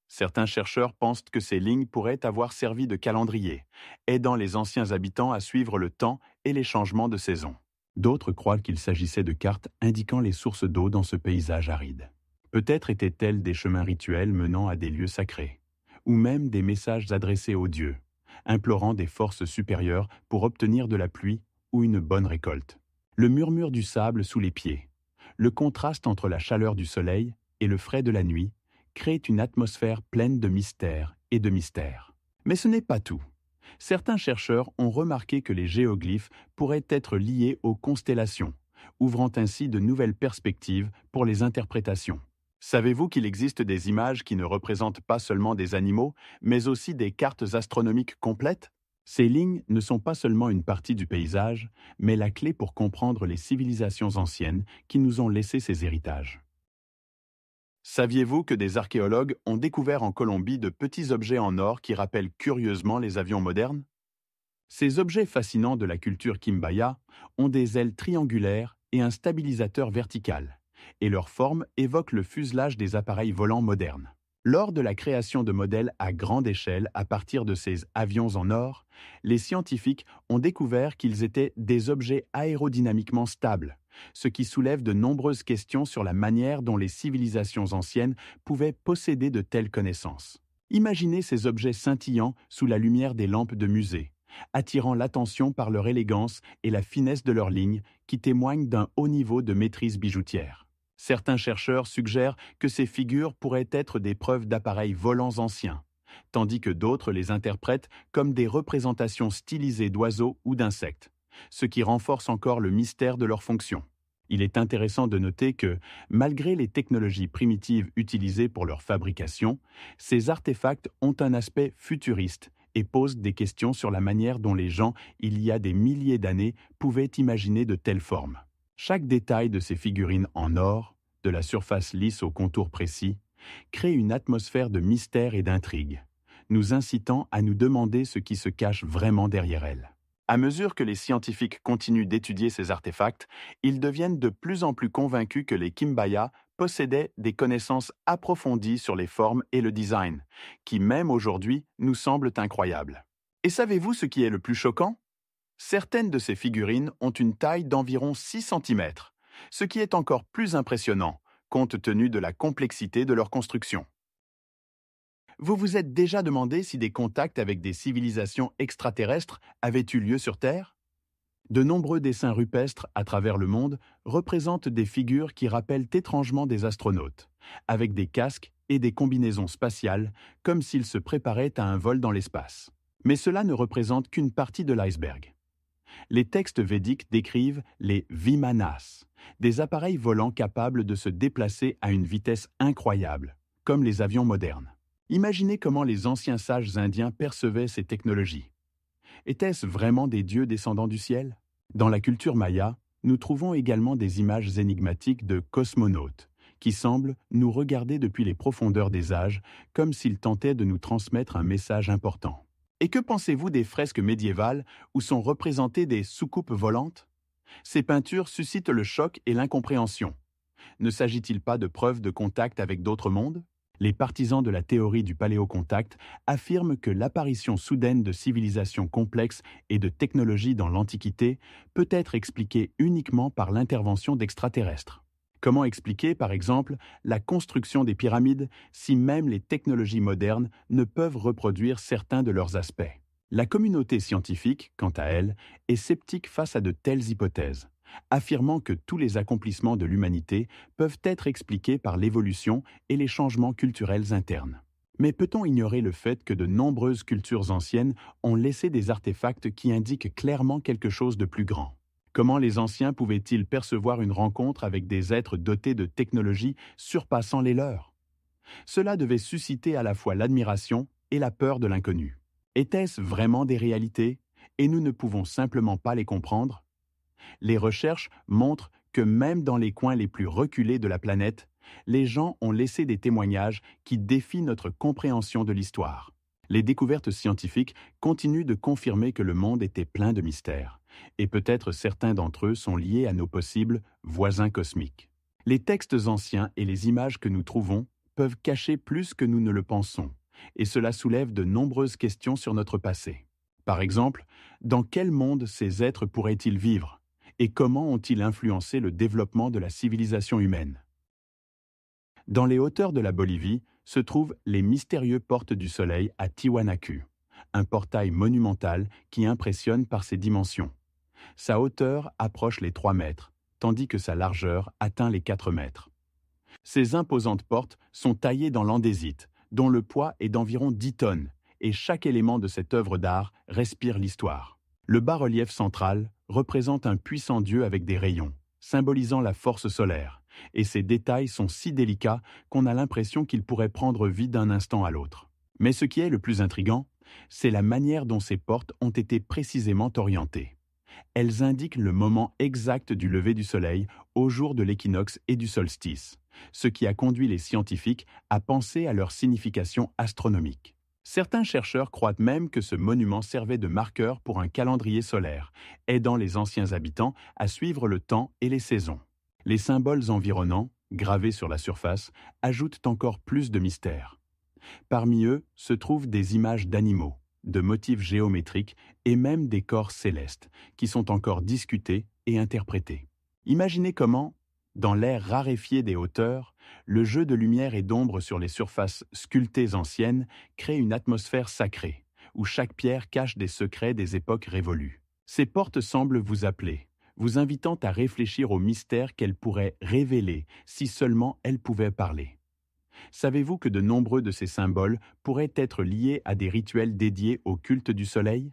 Certains chercheurs pensent que ces lignes pourraient avoir servi de calendrier, aidant les anciens habitants à suivre le temps et les changements de saison. D'autres croient qu'il s'agissait de cartes indiquant les sources d'eau dans ce paysage aride. Peut-être étaient-elles des chemins rituels menant à des lieux sacrés, ou même des messages adressés aux dieux, implorant des forces supérieures pour obtenir de la pluie ou une bonne récolte. Le murmure du sable sous les pieds, le contraste entre la chaleur du soleil et le frais de la nuit crée une atmosphère pleine de mystère et de mystère. Mais ce n'est pas tout. Certains chercheurs ont remarqué que les géoglyphes pourraient être liés aux constellations, ouvrant ainsi de nouvelles perspectives pour les interprétations. Savez-vous qu'il existe des images qui ne représentent pas seulement des animaux, mais aussi des cartes astronomiques complètes? Ces lignes ne sont pas seulement une partie du paysage, mais la clé pour comprendre les civilisations anciennes qui nous ont laissé ces héritages. Saviez-vous que des archéologues ont découvert en Colombie de petits objets en or qui rappellent curieusement les avions modernes? Ces objets fascinants de la culture Quimbaya ont des ailes triangulaires et un stabilisateur vertical, et leur forme évoque le fuselage des appareils volants modernes. Lors de la création de modèles à grande échelle à partir de ces avions en or, les scientifiques ont découvert qu'ils étaient des objets aérodynamiquement stables, ce qui soulève de nombreuses questions sur la manière dont les civilisations anciennes pouvaient posséder de telles connaissances. Imaginez ces objets scintillants sous la lumière des lampes de musée, attirant l'attention par leur élégance et la finesse de leurs lignes qui témoignent d'un haut niveau de maîtrise bijoutière. Certains chercheurs suggèrent que ces figures pourraient être des preuves d'appareils volants anciens, tandis que d'autres les interprètent comme des représentations stylisées d'oiseaux ou d'insectes, ce qui renforce encore le mystère de leur fonction. Il est intéressant de noter que, malgré les technologies primitives utilisées pour leur fabrication, ces artefacts ont un aspect futuriste et posent des questions sur la manière dont les gens, il y a des milliers d'années, pouvaient imaginer de telles formes. Chaque détail de ces figurines en or, de la surface lisse au contour précis, crée une atmosphère de mystère et d'intrigue, nous incitant à nous demander ce qui se cache vraiment derrière elles. À mesure que les scientifiques continuent d'étudier ces artefacts, ils deviennent de plus en plus convaincus que les Quimbaya possédaient des connaissances approfondies sur les formes et le design, qui même aujourd'hui nous semblent incroyables. Et savez-vous ce qui est le plus choquant? Certaines de ces figurines ont une taille d'environ 6 cm, ce qui est encore plus impressionnant, compte tenu de la complexité de leur construction. Vous vous êtes déjà demandé si des contacts avec des civilisations extraterrestres avaient eu lieu sur Terre? De nombreux dessins rupestres à travers le monde représentent des figures qui rappellent étrangement des astronautes, avec des casques et des combinaisons spatiales, comme s'ils se préparaient à un vol dans l'espace. Mais cela ne représente qu'une partie de l'iceberg. Les textes védiques décrivent les vimanas, des appareils volants capables de se déplacer à une vitesse incroyable, comme les avions modernes. Imaginez comment les anciens sages indiens percevaient ces technologies. Étaient-ce vraiment des dieux descendant du ciel? Dans la culture maya, nous trouvons également des images énigmatiques de cosmonautes, qui semblent nous regarder depuis les profondeurs des âges, comme s'ils tentaient de nous transmettre un message important. Et que pensez-vous des fresques médiévales où sont représentées des soucoupes volantes? Ces peintures suscitent le choc et l'incompréhension. Ne s'agit-il pas de preuves de contact avec d'autres mondes? Les partisans de la théorie du paléocontact affirment que l'apparition soudaine de civilisations complexes et de technologies dans l'Antiquité peut être expliquée uniquement par l'intervention d'extraterrestres. Comment expliquer, par exemple, la construction des pyramides si même les technologies modernes ne peuvent reproduire certains de leurs aspects? La communauté scientifique, quant à elle, est sceptique face à de telles hypothèses, affirmant que tous les accomplissements de l'humanité peuvent être expliqués par l'évolution et les changements culturels internes. Mais peut-on ignorer le fait que de nombreuses cultures anciennes ont laissé des artefacts qui indiquent clairement quelque chose de plus grand? Comment les anciens pouvaient-ils percevoir une rencontre avec des êtres dotés de technologies surpassant les leurs? Cela devait susciter à la fois l'admiration et la peur de l'inconnu. Étaient-ce vraiment des réalités, et nous ne pouvons simplement pas les comprendre? Les recherches montrent que même dans les coins les plus reculés de la planète, les gens ont laissé des témoignages qui défient notre compréhension de l'histoire. Les découvertes scientifiques continuent de confirmer que le monde était plein de mystères, et peut-être certains d'entre eux sont liés à nos possibles voisins cosmiques. Les textes anciens et les images que nous trouvons peuvent cacher plus que nous ne le pensons, et cela soulève de nombreuses questions sur notre passé. Par exemple, dans quel monde ces êtres pourraient-ils vivre? Et comment ont-ils influencé le développement de la civilisation humaine? Dans les hauteurs de la Bolivie se trouvent les mystérieux portes du Soleil à Tiwanaku, un portail monumental qui impressionne par ses dimensions. Sa hauteur approche les 3 mètres, tandis que sa largeur atteint les 4 mètres. Ces imposantes portes sont taillées dans l'andésite, dont le poids est d'environ 10 tonnes, et chaque élément de cette œuvre d'art respire l'histoire. Le bas-relief central représente un puissant dieu avec des rayons, symbolisant la force solaire, et ces détails sont si délicats qu'on a l'impression qu'ils pourraient prendre vie d'un instant à l'autre. Mais ce qui est le plus intrigant, c'est la manière dont ces portes ont été précisément orientées. Elles indiquent le moment exact du lever du soleil au jour de l'équinoxe et du solstice, ce qui a conduit les scientifiques à penser à leur signification astronomique. Certains chercheurs croient même que ce monument servait de marqueur pour un calendrier solaire, aidant les anciens habitants à suivre le temps et les saisons. Les symboles environnants, gravés sur la surface, ajoutent encore plus de mystère. Parmi eux se trouvent des images d'animaux, de motifs géométriques et même des corps célestes, qui sont encore discutés et interprétés. Imaginez comment, dans l'air raréfié des hauteurs, le jeu de lumière et d'ombre sur les surfaces sculptées anciennes crée une atmosphère sacrée, où chaque pierre cache des secrets des époques révolues. Ces portes semblent vous appeler, vous invitant à réfléchir aux mystères qu'elles pourraient révéler si seulement elles pouvaient parler. Savez-vous que de nombreux de ces symboles pourraient être liés à des rituels dédiés au culte du soleil?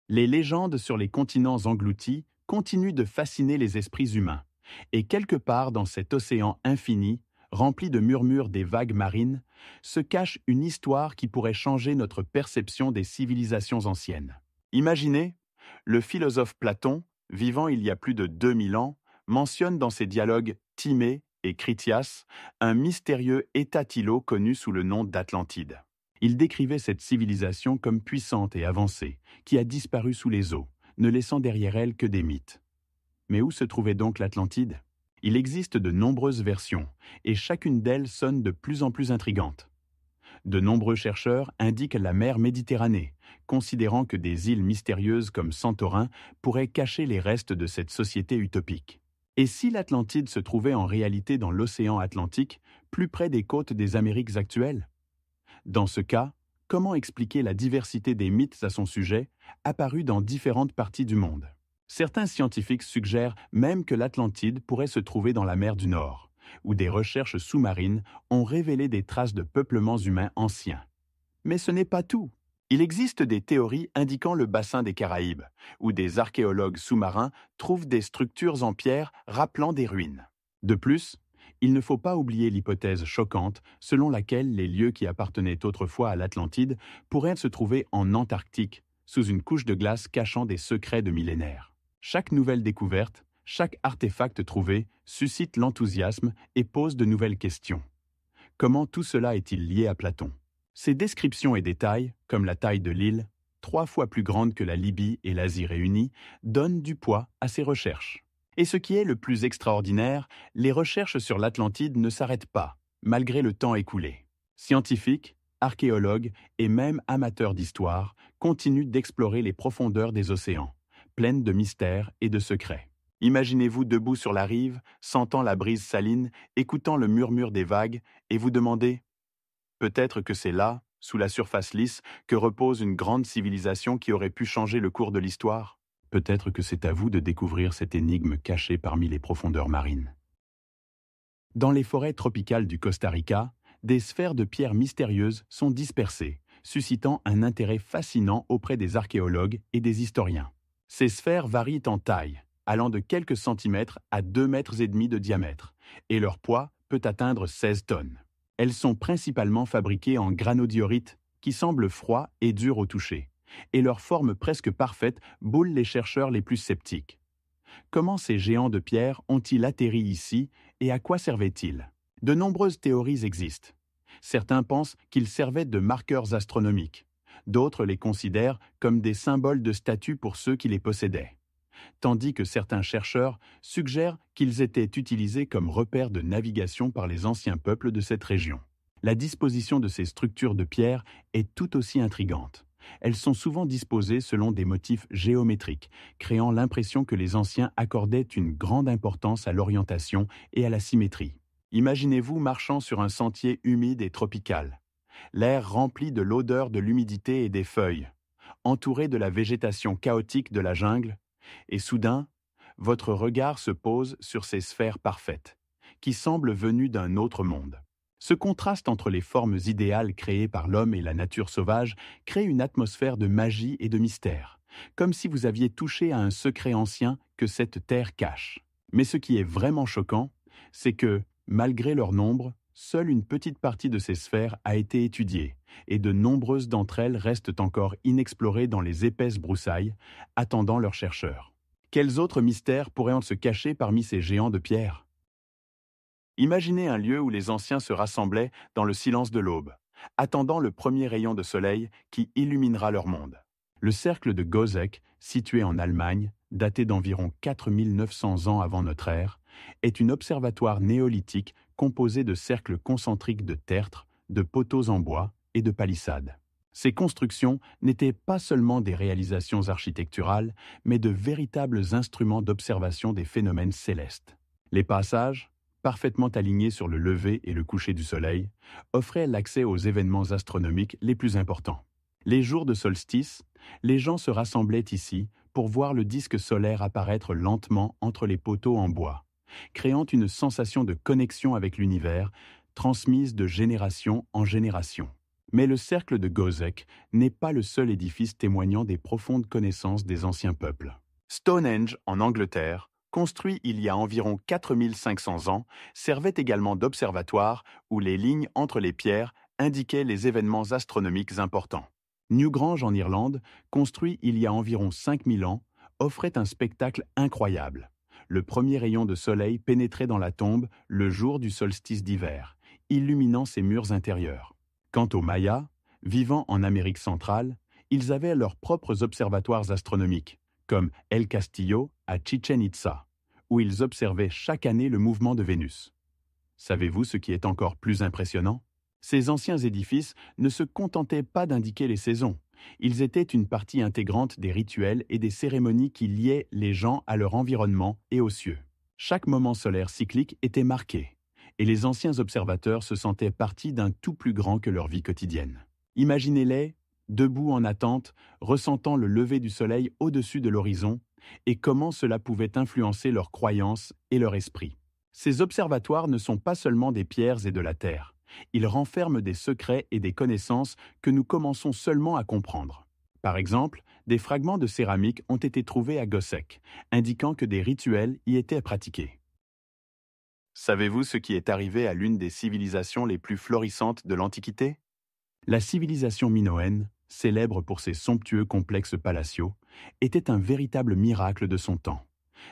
Les légendes sur les continents engloutis continuent de fasciner les esprits humains, et quelque part dans cet océan infini, rempli de murmures des vagues marines, se cache une histoire qui pourrait changer notre perception des civilisations anciennes. Imaginez, le philosophe Platon, vivant il y a plus de 2000 ans, mentionne dans ses dialogues Timée et Critias un mystérieux état-îlot connu sous le nom d'Atlantide. Il décrivait cette civilisation comme puissante et avancée, qui a disparu sous les eaux, ne laissant derrière elle que des mythes. Mais où se trouvait donc l'Atlantide? Il existe de nombreuses versions, et chacune d'elles sonne de plus en plus intrigante. De nombreux chercheurs indiquent la mer Méditerranée, considérant que des îles mystérieuses comme Santorin pourraient cacher les restes de cette société utopique. Et si l'Atlantide se trouvait en réalité dans l'océan Atlantique, plus près des côtes des Amériques actuelles? Dans ce cas, comment expliquer la diversité des mythes à son sujet, apparus dans différentes parties du monde? Certains scientifiques suggèrent même que l'Atlantide pourrait se trouver dans la mer du Nord, où des recherches sous-marines ont révélé des traces de peuplements humains anciens. Mais ce n'est pas tout. Il existe des théories indiquant le bassin des Caraïbes, où des archéologues sous-marins trouvent des structures en pierre rappelant des ruines. De plus, il ne faut pas oublier l'hypothèse choquante selon laquelle les lieux qui appartenaient autrefois à l'Atlantide pourraient se trouver en Antarctique, sous une couche de glace cachant des secrets de millénaires. Chaque nouvelle découverte, chaque artefact trouvé suscite l'enthousiasme et pose de nouvelles questions. Comment tout cela est-il lié à Platon? Ces descriptions et détails, comme la taille de l'île, 3 fois plus grande que la Libye et l'Asie réunies, donnent du poids à ces recherches. Et ce qui est le plus extraordinaire, les recherches sur l'Atlantide ne s'arrêtent pas, malgré le temps écoulé. Scientifiques, archéologues et même amateurs d'histoire continuent d'explorer les profondeurs des océans, pleines de mystères et de secrets. Imaginez-vous debout sur la rive, sentant la brise saline, écoutant le murmure des vagues, et vous demandez « Peut-être que c'est là, sous la surface lisse, que repose une grande civilisation qui aurait pu changer le cours de l'histoire ?» Peut-être que c'est à vous de découvrir cette énigme cachée parmi les profondeurs marines. Dans les forêts tropicales du Costa Rica, des sphères de pierre mystérieuses sont dispersées, suscitant un intérêt fascinant auprès des archéologues et des historiens. Ces sphères varient en taille, allant de quelques centimètres à 2,5 mètres de diamètre, et leur poids peut atteindre 16 tonnes. Elles sont principalement fabriquées en granodiorite, qui semble froid et dur au toucher, et leur forme presque parfaite boule les chercheurs les plus sceptiques. Comment ces géants de pierre ont-ils atterri ici et à quoi servaient-ils? De nombreuses théories existent. Certains pensent qu'ils servaient de marqueurs astronomiques. D'autres les considèrent comme des symboles de statut pour ceux qui les possédaient. Tandis que certains chercheurs suggèrent qu'ils étaient utilisés comme repères de navigation par les anciens peuples de cette région. La disposition de ces structures de pierre est tout aussi intrigante. Elles sont souvent disposées selon des motifs géométriques, créant l'impression que les anciens accordaient une grande importance à l'orientation et à la symétrie. Imaginez-vous marchant sur un sentier humide et tropical, l'air rempli de l'odeur de l'humidité et des feuilles, entouré de la végétation chaotique de la jungle, et soudain, votre regard se pose sur ces sphères parfaites, qui semblent venues d'un autre monde. Ce contraste entre les formes idéales créées par l'homme et la nature sauvage crée une atmosphère de magie et de mystère, comme si vous aviez touché à un secret ancien que cette terre cache. Mais ce qui est vraiment choquant, c'est que, malgré leur nombre, seule une petite partie de ces sphères a été étudiée, et de nombreuses d'entre elles restent encore inexplorées dans les épaisses broussailles, attendant leurs chercheurs. Quels autres mystères pourraient se cacher parmi ces géants de pierre ? Imaginez un lieu où les anciens se rassemblaient dans le silence de l'aube, attendant le premier rayon de soleil qui illuminera leur monde. Le cercle de Gözek, situé en Allemagne, daté d'environ 4900 ans avant notre ère, est un observatoire néolithique composé de cercles concentriques de tertres, de poteaux en bois et de palissades. Ces constructions n'étaient pas seulement des réalisations architecturales, mais de véritables instruments d'observation des phénomènes célestes. Les passages, parfaitement alignés sur le lever et le coucher du soleil, offraient l'accès aux événements astronomiques les plus importants. Les jours de solstice, les gens se rassemblaient ici pour voir le disque solaire apparaître lentement entre les poteaux en bois, créant une sensation de connexion avec l'univers, transmise de génération en génération. Mais le cercle de Gözek n'est pas le seul édifice témoignant des profondes connaissances des anciens peuples. Stonehenge, en Angleterre, construit il y a environ 4500 ans, servait également d'observatoire où les lignes entre les pierres indiquaient les événements astronomiques importants. Newgrange en Irlande, construit il y a environ 5000 ans, offrait un spectacle incroyable. Le premier rayon de soleil pénétrait dans la tombe le jour du solstice d'hiver, illuminant ses murs intérieurs. Quant aux Mayas, vivant en Amérique centrale, ils avaient leurs propres observatoires astronomiques, comme El Castillo à Chichen Itza, où ils observaient chaque année le mouvement de Vénus. Savez-vous ce qui est encore plus impressionnant? Ces anciens édifices ne se contentaient pas d'indiquer les saisons. Ils étaient une partie intégrante des rituels et des cérémonies qui liaient les gens à leur environnement et aux cieux. Chaque moment solaire cyclique était marqué, et les anciens observateurs se sentaient partie d'un tout plus grand que leur vie quotidienne. Imaginez-les, debout en attente, ressentant le lever du soleil au-dessus de l'horizon, et comment cela pouvait influencer leurs croyances et leur esprit. Ces observatoires ne sont pas seulement des pierres et de la terre. Ils renferment des secrets et des connaissances que nous commençons seulement à comprendre. Par exemple, des fragments de céramique ont été trouvés à Gözek, indiquant que des rituels y étaient pratiqués. Savez-vous ce qui est arrivé à l'une des civilisations les plus florissantes de l'Antiquité? La civilisation minoenne, célèbre pour ses somptueux complexes palatiaux, était un véritable miracle de son temps.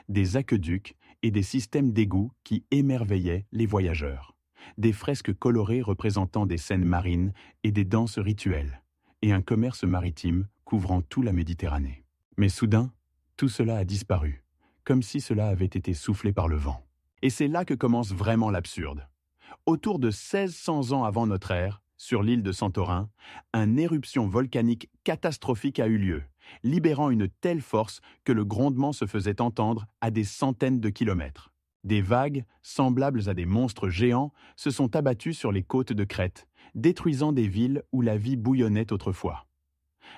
Des aqueducs et des systèmes d'égouts qui émerveillaient les voyageurs. des fresques colorées représentant des scènes marines et des danses rituelles, et un commerce maritime couvrant toute la Méditerranée. Mais soudain, tout cela a disparu, comme si cela avait été soufflé par le vent. Et c'est là que commence vraiment l'absurde. Autour de 1600 ans avant notre ère, sur l'île de Santorin, une éruption volcanique catastrophique a eu lieu, libérant une telle force que le grondement se faisait entendre à des centaines de kilomètres. Des vagues, semblables à des monstres géants, se sont abattues sur les côtes de Crète, détruisant des villes où la vie bouillonnait autrefois.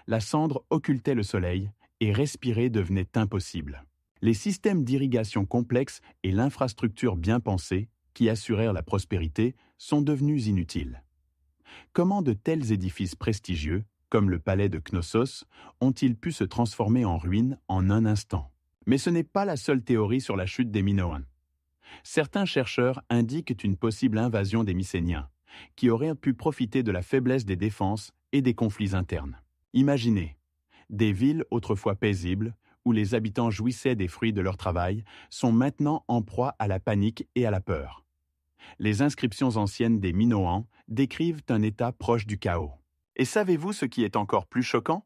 La cendre occultait le soleil et respirer devenait impossible. Les systèmes d'irrigation complexes et l'infrastructure bien pensée, qui assurèrent la prospérité, sont devenus inutiles. Comment de tels édifices prestigieux, comme le palais de Knossos, ont-ils pu se transformer en ruines en un instant? Mais ce n'est pas la seule théorie sur la chute des Minoens. Certains chercheurs indiquent une possible invasion des Mycéniens, qui auraient pu profiter de la faiblesse des défenses et des conflits internes. Imaginez, des villes autrefois paisibles, où les habitants jouissaient des fruits de leur travail, sont maintenant en proie à la panique et à la peur. Les inscriptions anciennes des Minoans décrivent un état proche du chaos. Et savez-vous ce qui est encore plus choquant?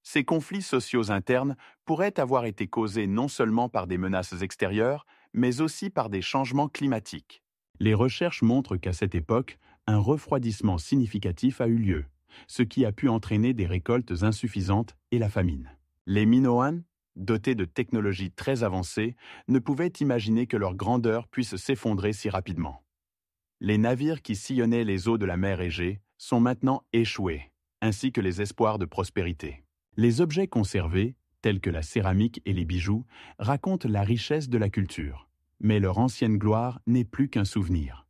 Ces conflits sociaux internes pourraient avoir été causés non seulement par des menaces extérieures, mais aussi par des changements climatiques. Les recherches montrent qu'à cette époque, un refroidissement significatif a eu lieu, ce qui a pu entraîner des récoltes insuffisantes et la famine. Les Minoans, dotés de technologies très avancées, ne pouvaient imaginer que leur grandeur puisse s'effondrer si rapidement. Les navires qui sillonnaient les eaux de la mer Égée sont maintenant échoués, ainsi que les espoirs de prospérité. Les objets conservés, tels que la céramique et les bijoux, racontent la richesse de la culture, mais leur ancienne gloire n'est plus qu'un souvenir.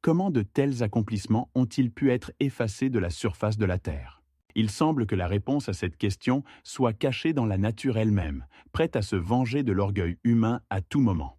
Comment de tels accomplissements ont-ils pu être effacés de la surface de la Terre? Il semble que la réponse à cette question soit cachée dans la nature elle-même, prête à se venger de l'orgueil humain à tout moment.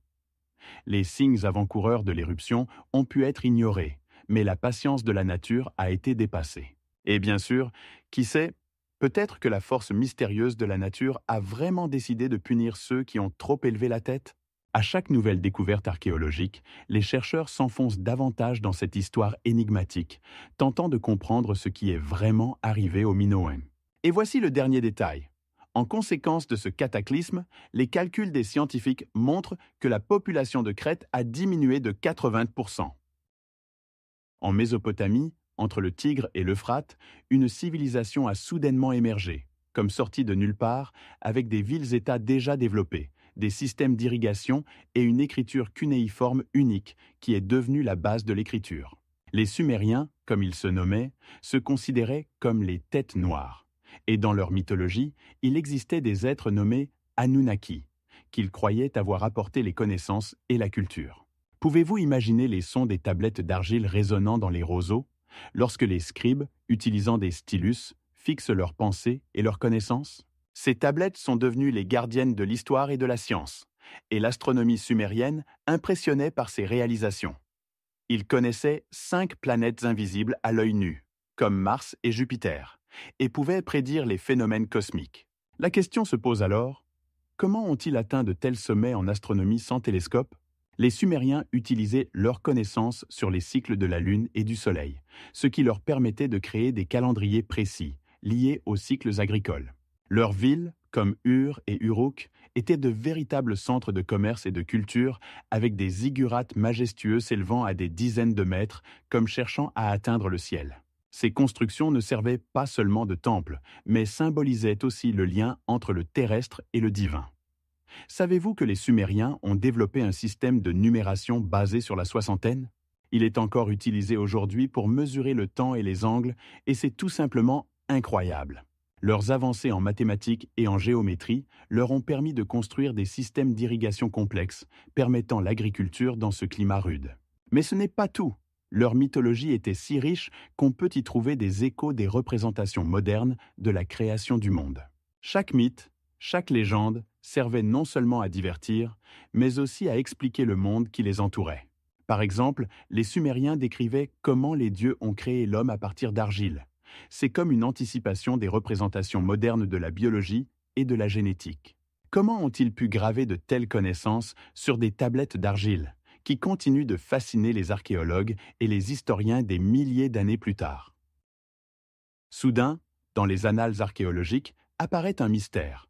Les signes avant-coureurs de l'éruption ont pu être ignorés, mais la patience de la nature a été dépassée. Et bien sûr, qui sait, peut-être que la force mystérieuse de la nature a vraiment décidé de punir ceux qui ont trop élevé la tête? À chaque nouvelle découverte archéologique, les chercheurs s'enfoncent davantage dans cette histoire énigmatique, tentant de comprendre ce qui est vraiment arrivé aux Minoens. Et voici le dernier détail. En conséquence de ce cataclysme, les calculs des scientifiques montrent que la population de Crète a diminué de 80%. En Mésopotamie, entre le Tigre et l'Euphrate, une civilisation a soudainement émergé, comme sortie de nulle part, avec des villes-États déjà développées, des systèmes d'irrigation et une écriture cunéiforme unique qui est devenue la base de l'écriture. Les Sumériens, comme ils se nommaient, se considéraient comme les têtes noires. Et dans leur mythologie, il existait des êtres nommés Anunnaki, qu'ils croyaient avoir apporté les connaissances et la culture. Pouvez-vous imaginer les sons des tablettes d'argile résonnant dans les roseaux, lorsque les scribes, utilisant des stylus, fixent leurs pensées et leurs connaissances? Ces tablettes sont devenues les gardiennes de l'histoire et de la science, et l'astronomie sumérienne impressionnait par ses réalisations. Ils connaissaient 5 planètes invisibles à l'œil nu, comme Mars et Jupiter, et pouvaient prédire les phénomènes cosmiques. La question se pose alors, comment ont-ils atteint de tels sommets en astronomie sans télescope? Les Sumériens utilisaient leurs connaissances sur les cycles de la Lune et du Soleil, ce qui leur permettait de créer des calendriers précis, liés aux cycles agricoles. Leurs villes, comme Ur et Uruk, étaient de véritables centres de commerce et de culture, avec des ziggurats majestueux s'élevant à des dizaines de mètres, comme cherchant à atteindre le ciel. Ces constructions ne servaient pas seulement de temples, mais symbolisaient aussi le lien entre le terrestre et le divin. Savez-vous que les Sumériens ont développé un système de numération basé sur la soixantaine? Il est encore utilisé aujourd'hui pour mesurer le temps et les angles, et c'est tout simplement incroyable. Leurs avancées en mathématiques et en géométrie leur ont permis de construire des systèmes d'irrigation complexes, permettant l'agriculture dans ce climat rude. Mais ce n'est pas tout. Leur mythologie était si riche qu'on peut y trouver des échos des représentations modernes de la création du monde. Chaque mythe, chaque légende servait non seulement à divertir, mais aussi à expliquer le monde qui les entourait. Par exemple, les Sumériens décrivaient comment les dieux ont créé l'homme à partir d'argile. C'est comme une anticipation des représentations modernes de la biologie et de la génétique. Comment ont-ils pu graver de telles connaissances sur des tablettes d'argile, qui continue de fasciner les archéologues et les historiens des milliers d'années plus tard. Soudain, dans les annales archéologiques, apparaît un mystère.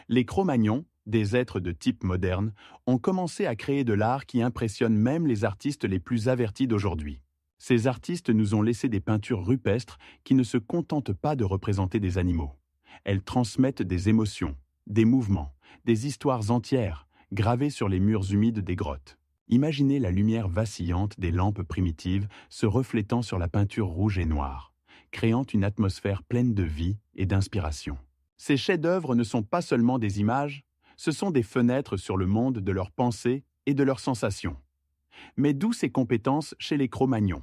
Les Cro-Magnons, des êtres de type moderne, ont commencé à créer de l'art qui impressionne même les artistes les plus avertis d'aujourd'hui. Ces artistes nous ont laissé des peintures rupestres qui ne se contentent pas de représenter des animaux. Elles transmettent des émotions, des mouvements, des histoires entières, gravées sur les murs humides des grottes. Imaginez la lumière vacillante des lampes primitives se reflétant sur la peinture rouge et noire, créant une atmosphère pleine de vie et d'inspiration. Ces chefs-d'œuvre ne sont pas seulement des images, ce sont des fenêtres sur le monde de leurs pensées et de leurs sensations. Mais d'où ces compétences chez les Cro-Magnons?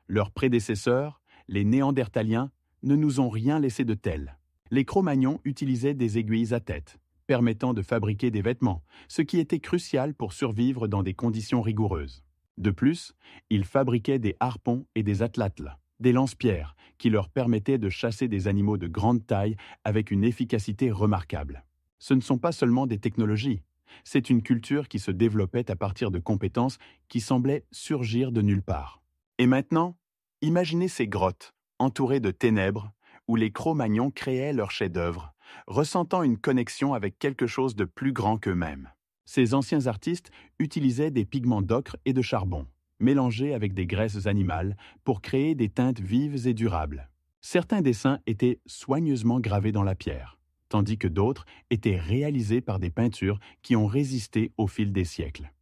Leurs prédécesseurs, les Néandertaliens, ne nous ont rien laissé de tel. Les Cro-Magnons utilisaient des aiguilles à tête, permettant de fabriquer des vêtements, ce qui était crucial pour survivre dans des conditions rigoureuses. De plus, ils fabriquaient des harpons et des atlatls, des lance-pierres, qui leur permettaient de chasser des animaux de grande taille avec une efficacité remarquable. Ce ne sont pas seulement des technologies, c'est une culture qui se développait à partir de compétences qui semblaient surgir de nulle part. Et maintenant, imaginez ces grottes, entourées de ténèbres, où les Cro-Magnons créaient leurs chefs-d'œuvre, ressentant une connexion avec quelque chose de plus grand qu'eux-mêmes. Ces anciens artistes utilisaient des pigments d'ocre et de charbon, mélangés avec des graisses animales pour créer des teintes vives et durables. Certains dessins étaient soigneusement gravés dans la pierre, tandis que d'autres étaient réalisés par des peintures qui ont résisté au fil des siècles.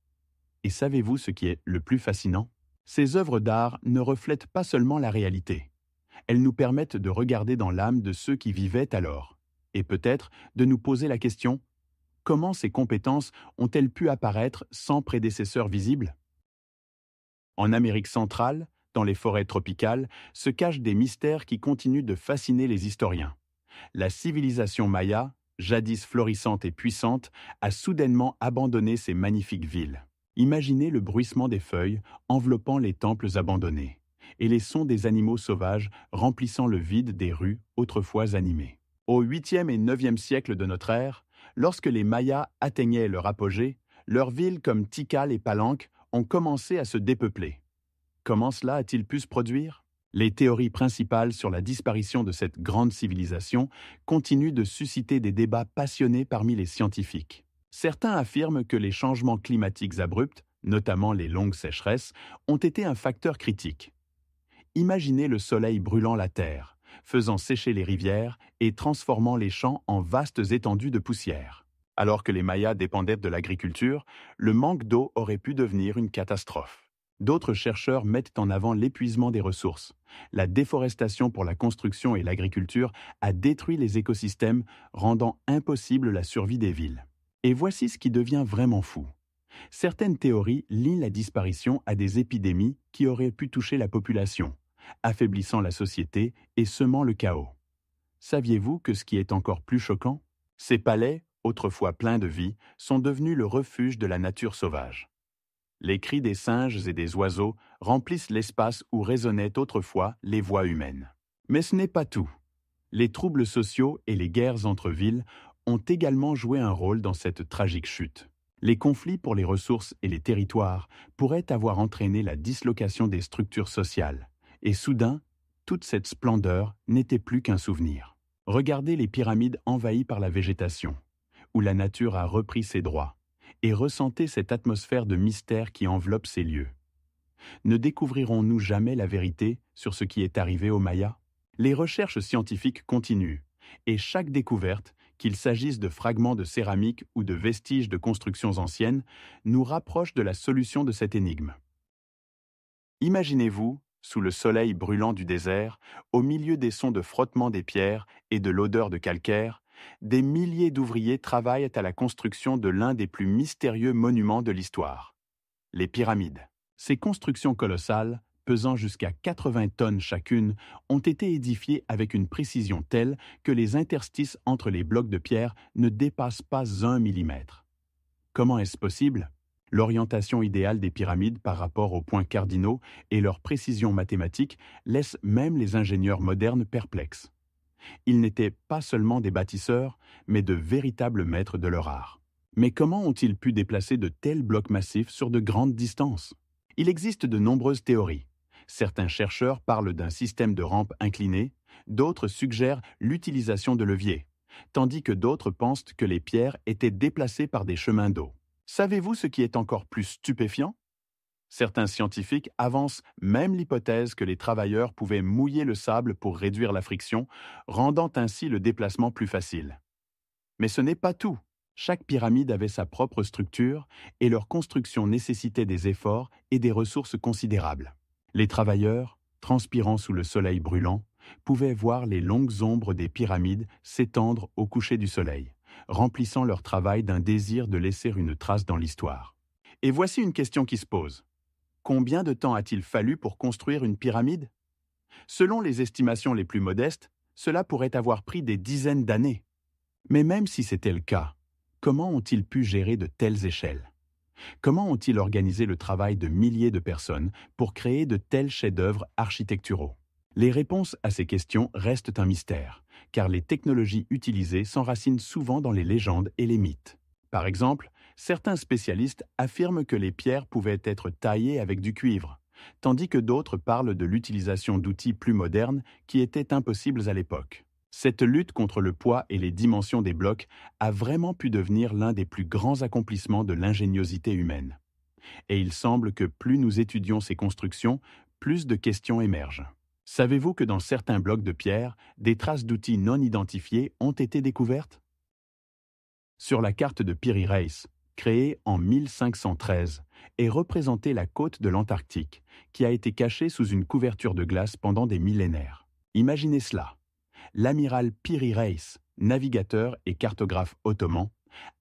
Et savez-vous ce qui est le plus fascinant? Ces œuvres d'art ne reflètent pas seulement la réalité. Elles nous permettent de regarder dans l'âme de ceux qui vivaient alors, et peut-être de nous poser la question: comment ces compétences ont-elles pu apparaître sans prédécesseurs visibles? En Amérique centrale, dans les forêts tropicales, se cachent des mystères qui continuent de fasciner les historiens. La civilisation maya, jadis florissante et puissante, a soudainement abandonné ses magnifiques villes. Imaginez le bruissement des feuilles enveloppant les temples abandonnés, et les sons des animaux sauvages remplissant le vide des rues autrefois animées. Au 8e et 9e siècle de notre ère, lorsque les Mayas atteignaient leur apogée, leurs villes comme Tikal et Palenque ont commencé à se dépeupler. Comment cela a-t-il pu se produire? Les théories principales sur la disparition de cette grande civilisation continuent de susciter des débats passionnés parmi les scientifiques. Certains affirment que les changements climatiques abrupts, notamment les longues sécheresses, ont été un facteur critique. Imaginez le soleil brûlant la terre, faisant sécher les rivières et transformant les champs en vastes étendues de poussière. Alors que les Mayas dépendaient de l'agriculture, le manque d'eau aurait pu devenir une catastrophe. D'autres chercheurs mettent en avant l'épuisement des ressources. La déforestation pour la construction et l'agriculture a détruit les écosystèmes, rendant impossible la survie des villes. Et voici ce qui devient vraiment fou. Certaines théories lient la disparition à des épidémies qui auraient pu toucher la population, affaiblissant la société et semant le chaos. Saviez-vous que ce qui est encore plus choquant? Ces palais, autrefois pleins de vie, sont devenus le refuge de la nature sauvage. Les cris des singes et des oiseaux remplissent l'espace où résonnaient autrefois les voix humaines. Mais ce n'est pas tout. Les troubles sociaux et les guerres entre villes ont également joué un rôle dans cette tragique chute. Les conflits pour les ressources et les territoires pourraient avoir entraîné la dislocation des structures sociales. Et soudain, toute cette splendeur n'était plus qu'un souvenir. Regardez les pyramides envahies par la végétation, où la nature a repris ses droits, et ressentez cette atmosphère de mystère qui enveloppe ces lieux. Ne découvrirons-nous jamais la vérité sur ce qui est arrivé aux Mayas? Les recherches scientifiques continuent, et chaque découverte, qu'il s'agisse de fragments de céramique ou de vestiges de constructions anciennes, nous rapproche de la solution de cette énigme. Imaginez-vous, sous le soleil brûlant du désert, au milieu des sons de frottement des pierres et de l'odeur de calcaire, des milliers d'ouvriers travaillent à la construction de l'un des plus mystérieux monuments de l'histoire, les pyramides. Ces constructions colossales, pesant jusqu'à 80 tonnes chacune, ont été édifiées avec une précision telle que les interstices entre les blocs de pierre ne dépassent pas 1 millimètre. Comment est-ce possible? L'orientation idéale des pyramides par rapport aux points cardinaux et leur précision mathématique laissent même les ingénieurs modernes perplexes. Ils n'étaient pas seulement des bâtisseurs, mais de véritables maîtres de leur art. Mais comment ont-ils pu déplacer de tels blocs massifs sur de grandes distances? Il existe de nombreuses théories. Certains chercheurs parlent d'un système de rampe inclinée, d'autres suggèrent l'utilisation de leviers, tandis que d'autres pensent que les pierres étaient déplacées par des chemins d'eau. Savez-vous ce qui est encore plus stupéfiant? Certains scientifiques avancent même l'hypothèse que les travailleurs pouvaient mouiller le sable pour réduire la friction, rendant ainsi le déplacement plus facile. Mais ce n'est pas tout. Chaque pyramide avait sa propre structure et leur construction nécessitait des efforts et des ressources considérables. Les travailleurs, transpirant sous le soleil brûlant, pouvaient voir les longues ombres des pyramides s'étendre au coucher du soleil, remplissant leur travail d'un désir de laisser une trace dans l'histoire. Et voici une question qui se pose. Combien de temps a-t-il fallu pour construire une pyramide? Selon les estimations les plus modestes, cela pourrait avoir pris des dizaines d'années. Mais même si c'était le cas, comment ont-ils pu gérer de telles échelles? Comment ont-ils organisé le travail de milliers de personnes pour créer de tels chefs-d'œuvre architecturaux? Les réponses à ces questions restent un mystère, car les technologies utilisées s'enracinent souvent dans les légendes et les mythes. Par exemple, certains spécialistes affirment que les pierres pouvaient être taillées avec du cuivre, tandis que d'autres parlent de l'utilisation d'outils plus modernes qui étaient impossibles à l'époque. Cette lutte contre le poids et les dimensions des blocs a vraiment pu devenir l'un des plus grands accomplissements de l'ingéniosité humaine. Et il semble que plus nous étudions ces constructions, plus de questions émergent. Savez-vous que dans certains blocs de pierre, des traces d'outils non identifiés ont été découvertes? Sur la carte de Piri Reis, créée en 1513, est représentée la côte de l'Antarctique, qui a été cachée sous une couverture de glace pendant des millénaires. Imaginez cela. L'amiral Piri Reis, navigateur et cartographe ottoman,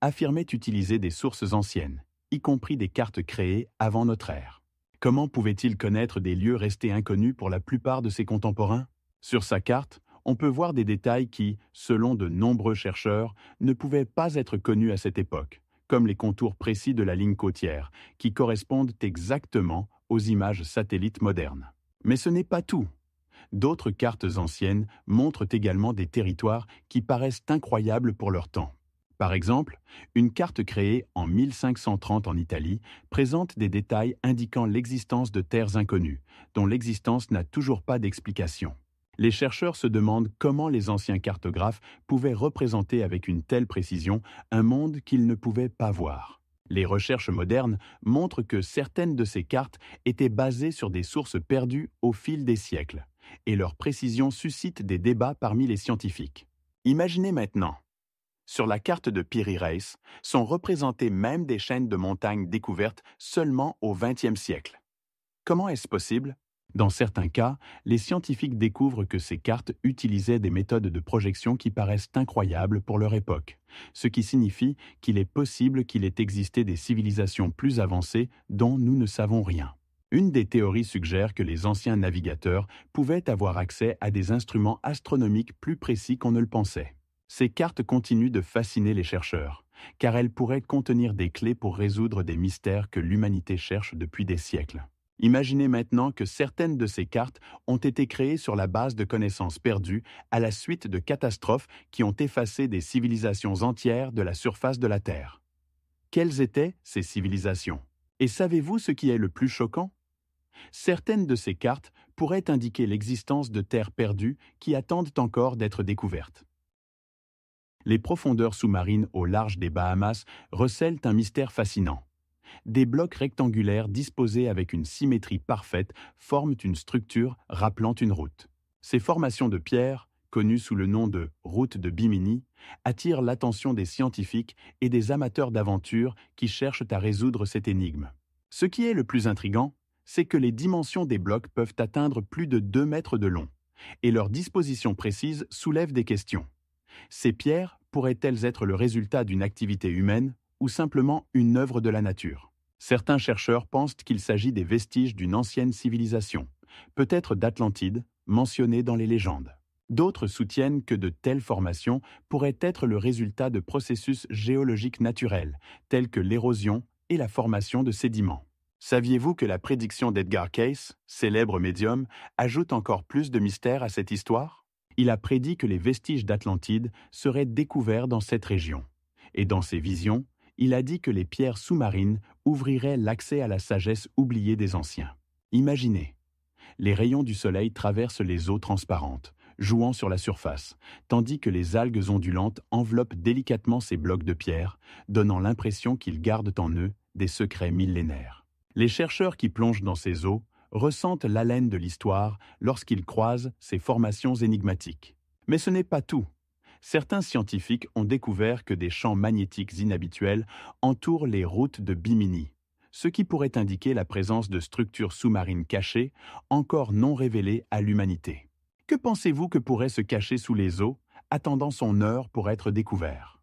affirmait utiliser des sources anciennes, y compris des cartes créées avant notre ère. Comment pouvait-il connaître des lieux restés inconnus pour la plupart de ses contemporains? Sur sa carte, on peut voir des détails qui, selon de nombreux chercheurs, ne pouvaient pas être connus à cette époque, comme les contours précis de la ligne côtière, qui correspondent exactement aux images satellites modernes. Mais ce n'est pas tout. D'autres cartes anciennes montrent également des territoires qui paraissent incroyables pour leur temps. Par exemple, une carte créée en 1530 en Italie présente des détails indiquant l'existence de terres inconnues, dont l'existence n'a toujours pas d'explication. Les chercheurs se demandent comment les anciens cartographes pouvaient représenter avec une telle précision un monde qu'ils ne pouvaient pas voir. Les recherches modernes montrent que certaines de ces cartes étaient basées sur des sources perdues au fil des siècles, et leur précision suscite des débats parmi les scientifiques. Imaginez maintenant. Sur la carte de Piri Reis sont représentées même des chaînes de montagnes découvertes seulement au XXe siècle. Comment est-ce possible? Dans certains cas, les scientifiques découvrent que ces cartes utilisaient des méthodes de projection qui paraissent incroyables pour leur époque, ce qui signifie qu'il est possible qu'il ait existé des civilisations plus avancées dont nous ne savons rien. Une des théories suggère que les anciens navigateurs pouvaient avoir accès à des instruments astronomiques plus précis qu'on ne le pensait. Ces cartes continuent de fasciner les chercheurs, car elles pourraient contenir des clés pour résoudre des mystères que l'humanité cherche depuis des siècles. Imaginez maintenant que certaines de ces cartes ont été créées sur la base de connaissances perdues à la suite de catastrophes qui ont effacé des civilisations entières de la surface de la Terre. Quelles étaient ces civilisations? Et savez-vous ce qui est le plus choquant? Certaines de ces cartes pourraient indiquer l'existence de terres perdues qui attendent encore d'être découvertes. Les profondeurs sous-marines au large des Bahamas recèlent un mystère fascinant. Des blocs rectangulaires disposés avec une symétrie parfaite forment une structure rappelant une route. Ces formations de pierre, connues sous le nom de route de Bimini, attirent l'attention des scientifiques et des amateurs d'aventure qui cherchent à résoudre cette énigme. Ce qui est le plus intriguant, c'est que les dimensions des blocs peuvent atteindre plus de 2 mètres de long, et leur disposition précise soulève des questions. Ces pierres pourraient-elles être le résultat d'une activité humaine ou simplement une œuvre de la nature? Certains chercheurs pensent qu'il s'agit des vestiges d'une ancienne civilisation, peut-être d'Atlantide, mentionnée dans les légendes. D'autres soutiennent que de telles formations pourraient être le résultat de processus géologiques naturels, tels que l'érosion et la formation de sédiments. Saviez-vous que la prédiction d'Edgar Cayce, célèbre médium, ajoute encore plus de mystère à cette histoire? Il a prédit que les vestiges d'Atlantide seraient découverts dans cette région. Et dans ses visions, Il a dit que les pierres sous-marines ouvriraient l'accès à la sagesse oubliée des anciens. Imaginez, les rayons du soleil traversent les eaux transparentes, jouant sur la surface, tandis que les algues ondulantes enveloppent délicatement ces blocs de pierre, donnant l'impression qu'ils gardent en eux des secrets millénaires. Les chercheurs qui plongent dans ces eaux ressentent l'haleine de l'histoire lorsqu'ils croisent ces formations énigmatiques. Mais ce n'est pas tout. Certains scientifiques ont découvert que des champs magnétiques inhabituels entourent les routes de Bimini, ce qui pourrait indiquer la présence de structures sous-marines cachées, encore non révélées à l'humanité. Que pensez-vous que pourrait se cacher sous les eaux, attendant son heure pour être découvert?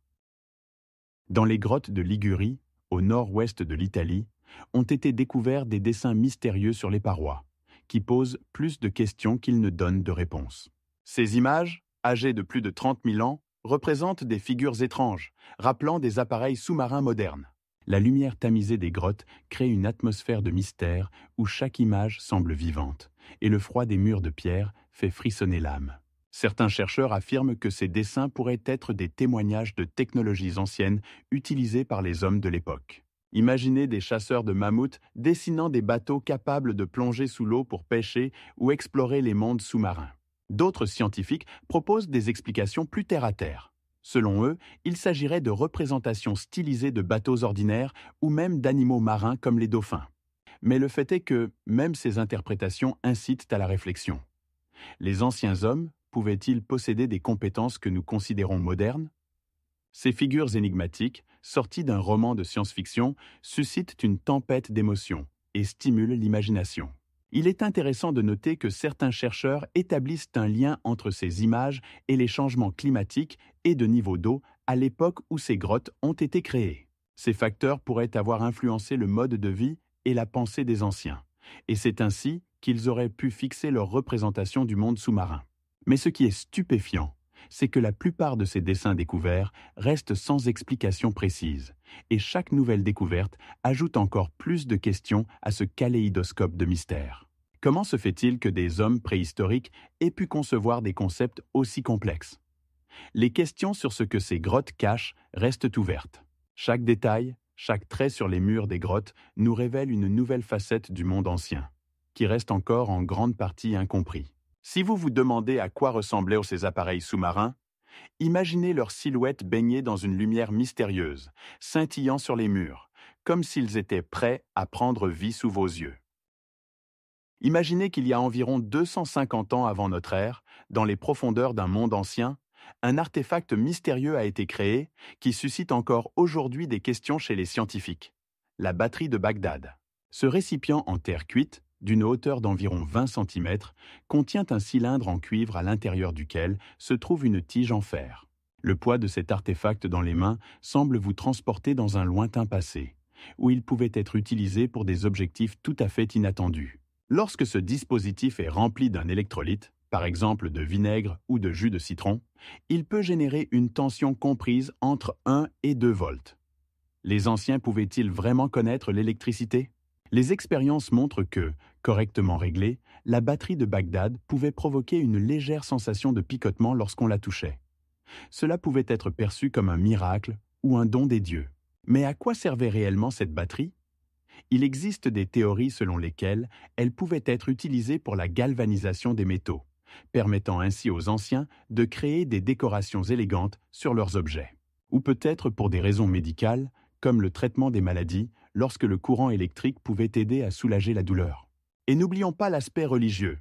Dans les grottes de Ligurie, au nord-ouest de l'Italie, ont été découverts des dessins mystérieux sur les parois, qui posent plus de questions qu'ils ne donnent de réponses. Ces images, âgées de plus de 30 000 ans, représentent des figures étranges, rappelant des appareils sous-marins modernes. La lumière tamisée des grottes crée une atmosphère de mystère où chaque image semble vivante, et le froid des murs de pierre fait frissonner l'âme. Certains chercheurs affirment que ces dessins pourraient être des témoignages de technologies anciennes utilisées par les hommes de l'époque. Imaginez des chasseurs de mammouths dessinant des bateaux capables de plonger sous l'eau pour pêcher ou explorer les mondes sous-marins. D'autres scientifiques proposent des explications plus terre-à-terre. Selon eux, il s'agirait de représentations stylisées de bateaux ordinaires ou même d'animaux marins comme les dauphins. Mais le fait est que même ces interprétations incitent à la réflexion. Les anciens hommes pouvaient-ils posséder des compétences que nous considérons modernes? Ces figures énigmatiques, sorties d'un roman de science-fiction, suscitent une tempête d'émotions et stimulent l'imagination. Il est intéressant de noter que certains chercheurs établissent un lien entre ces images et les changements climatiques et de niveau d'eau à l'époque où ces grottes ont été créées. Ces facteurs pourraient avoir influencé le mode de vie et la pensée des anciens, et c'est ainsi qu'ils auraient pu fixer leur représentation du monde sous-marin. Mais ce qui est stupéfiant, c'est que la plupart de ces dessins découverts restent sans explication précise, et chaque nouvelle découverte ajoute encore plus de questions à ce kaléidoscope de mystères. Comment se fait-il que des hommes préhistoriques aient pu concevoir des concepts aussi complexes? Les questions sur ce que ces grottes cachent restent ouvertes. Chaque détail, chaque trait sur les murs des grottes nous révèle une nouvelle facette du monde ancien, qui reste encore en grande partie incompris. Si vous vous demandez à quoi ressemblaient ces appareils sous-marins, imaginez leurs silhouettes baignées dans une lumière mystérieuse, scintillant sur les murs, comme s'ils étaient prêts à prendre vie sous vos yeux. Imaginez qu'il y a environ 250 ans avant notre ère, dans les profondeurs d'un monde ancien, un artefact mystérieux a été créé qui suscite encore aujourd'hui des questions chez les scientifiques. La batterie de Bagdad. Ce récipient en terre cuite, d'une hauteur d'environ 20 cm, contient un cylindre en cuivre à l'intérieur duquel se trouve une tige en fer. Le poids de cet artefact dans les mains semble vous transporter dans un lointain passé, où il pouvait être utilisé pour des objectifs tout à fait inattendus. Lorsque ce dispositif est rempli d'un électrolyte, par exemple de vinaigre ou de jus de citron, il peut générer une tension comprise entre 1 et 2 volts. Les anciens pouvaient-ils vraiment connaître l'électricité? Les expériences montrent que, correctement réglée, la batterie de Bagdad pouvait provoquer une légère sensation de picotement lorsqu'on la touchait. Cela pouvait être perçu comme un miracle ou un don des dieux. Mais à quoi servait réellement cette batterie? Il existe des théories selon lesquelles elle pouvait être utilisée pour la galvanisation des métaux, permettant ainsi aux anciens de créer des décorations élégantes sur leurs objets. Ou peut-être pour des raisons médicales, comme le traitement des maladies, lorsque le courant électrique pouvait aider à soulager la douleur. Et n'oublions pas l'aspect religieux.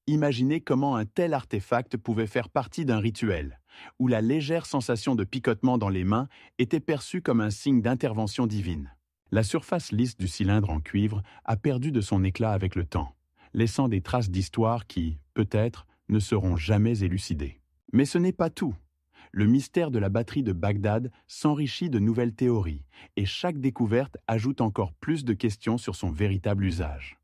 Imaginez comment un tel artefact pouvait faire partie d'un rituel, où la légère sensation de picotement dans les mains était perçue comme un signe d'intervention divine. La surface lisse du cylindre en cuivre a perdu de son éclat avec le temps, laissant des traces d'histoire qui, peut-être, ne seront jamais élucidées. Mais ce n'est pas tout. Le mystère de la batterie de Bagdad s'enrichit de nouvelles théories, et chaque découverte ajoute encore plus de questions sur son véritable usage.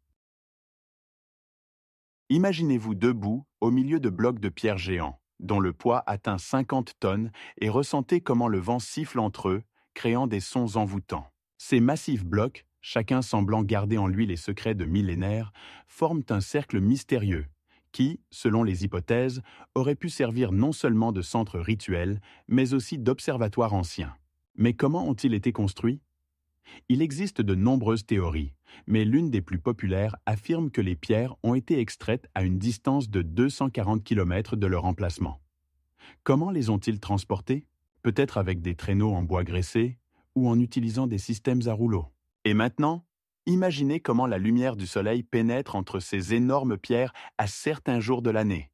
Imaginez-vous debout au milieu de blocs de pierre géants, dont le poids atteint 50 tonnes, et ressentez comment le vent siffle entre eux, créant des sons envoûtants. Ces massifs blocs, chacun semblant garder en lui les secrets de millénaires, forment un cercle mystérieux, qui, selon les hypothèses, aurait pu servir non seulement de centre rituel, mais aussi d'observatoire ancien. Mais comment ont-ils été construits? Il existe de nombreuses théories, mais l'une des plus populaires affirme que les pierres ont été extraites à une distance de 240 km de leur emplacement. Comment les ont-ils transportées? Peut-être avec des traîneaux en bois graissé ou en utilisant des systèmes à rouleaux. Et maintenant, imaginez comment la lumière du soleil pénètre entre ces énormes pierres à certains jours de l'année,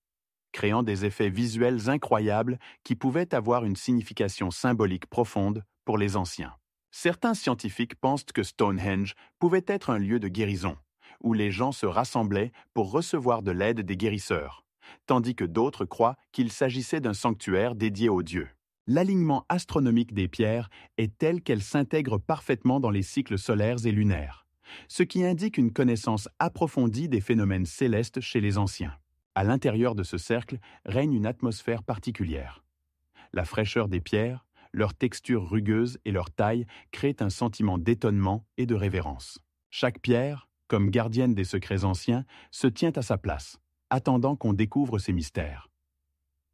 créant des effets visuels incroyables qui pouvaient avoir une signification symbolique profonde pour les anciens. Certains scientifiques pensent que Stonehenge pouvait être un lieu de guérison, où les gens se rassemblaient pour recevoir de l'aide des guérisseurs, tandis que d'autres croient qu'il s'agissait d'un sanctuaire dédié aux dieux. L'alignement astronomique des pierres est tel qu'elles s'intègrent parfaitement dans les cycles solaires et lunaires, ce qui indique une connaissance approfondie des phénomènes célestes chez les anciens. À l'intérieur de ce cercle règne une atmosphère particulière. La fraîcheur des pierres, leur texture rugueuse et leur taille créent un sentiment d'étonnement et de révérence. Chaque pierre, comme gardienne des secrets anciens, se tient à sa place, attendant qu'on découvre ses mystères.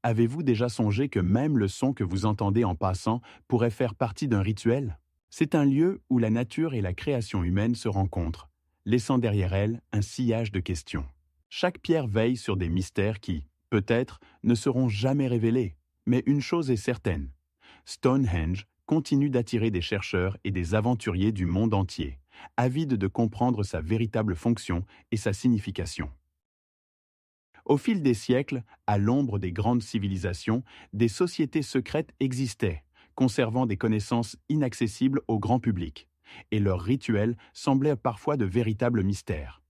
Avez-vous déjà songé que même le son que vous entendez en passant pourrait faire partie d'un rituel? C'est un lieu où la nature et la création humaine se rencontrent, laissant derrière elles un sillage de questions. Chaque pierre veille sur des mystères qui, peut-être, ne seront jamais révélés. Mais une chose est certaine, Stonehenge continue d'attirer des chercheurs et des aventuriers du monde entier, avides de comprendre sa véritable fonction et sa signification. Au fil des siècles, à l'ombre des grandes civilisations, des sociétés secrètes existaient, conservant des connaissances inaccessibles au grand public, et leurs rituels semblaient parfois de véritables mystères.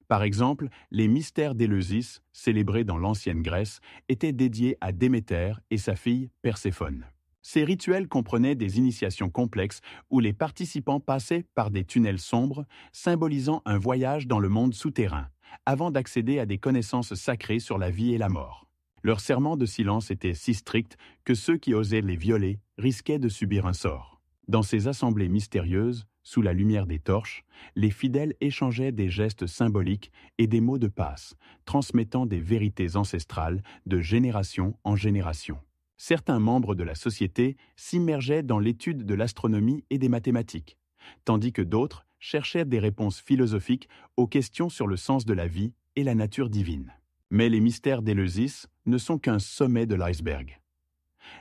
Par exemple, les mystères d'Éleusis, célébrés dans l'ancienne Grèce, étaient dédiés à Déméter et sa fille Perséphone. Ces rituels comprenaient des initiations complexes où les participants passaient par des tunnels sombres, symbolisant un voyage dans le monde souterrain, avant d'accéder à des connaissances sacrées sur la vie et la mort. Leurs serments de silence étaient si stricts que ceux qui osaient les violer risquaient de subir un sort. Dans ces assemblées mystérieuses, sous la lumière des torches, les fidèles échangeaient des gestes symboliques et des mots de passe, transmettant des vérités ancestrales de génération en génération. Certains membres de la société s'immergeaient dans l'étude de l'astronomie et des mathématiques, tandis que d'autres cherchèrent des réponses philosophiques aux questions sur le sens de la vie et la nature divine. Mais les mystères d'Éleusis ne sont qu'un sommet de l'iceberg.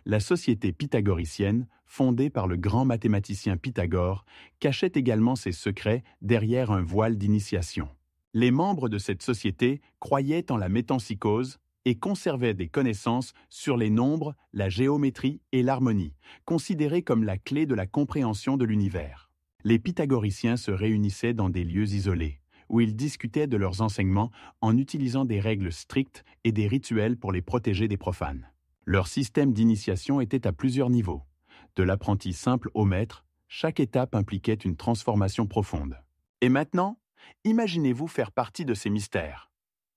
La société pythagoricienne, fondée par le grand mathématicien Pythagore, cachait également ses secrets derrière un voile d'initiation. Les membres de cette société croyaient en la métempsychose et conservaient des connaissances sur les nombres, la géométrie et l'harmonie, considérées comme la clé de la compréhension de l'univers. Les pythagoriciens se réunissaient dans des lieux isolés, où ils discutaient de leurs enseignements en utilisant des règles strictes et des rituels pour les protéger des profanes. Leur système d'initiation était à plusieurs niveaux. De l'apprenti simple au maître, chaque étape impliquait une transformation profonde. Et maintenant, imaginez-vous faire partie de ces mystères.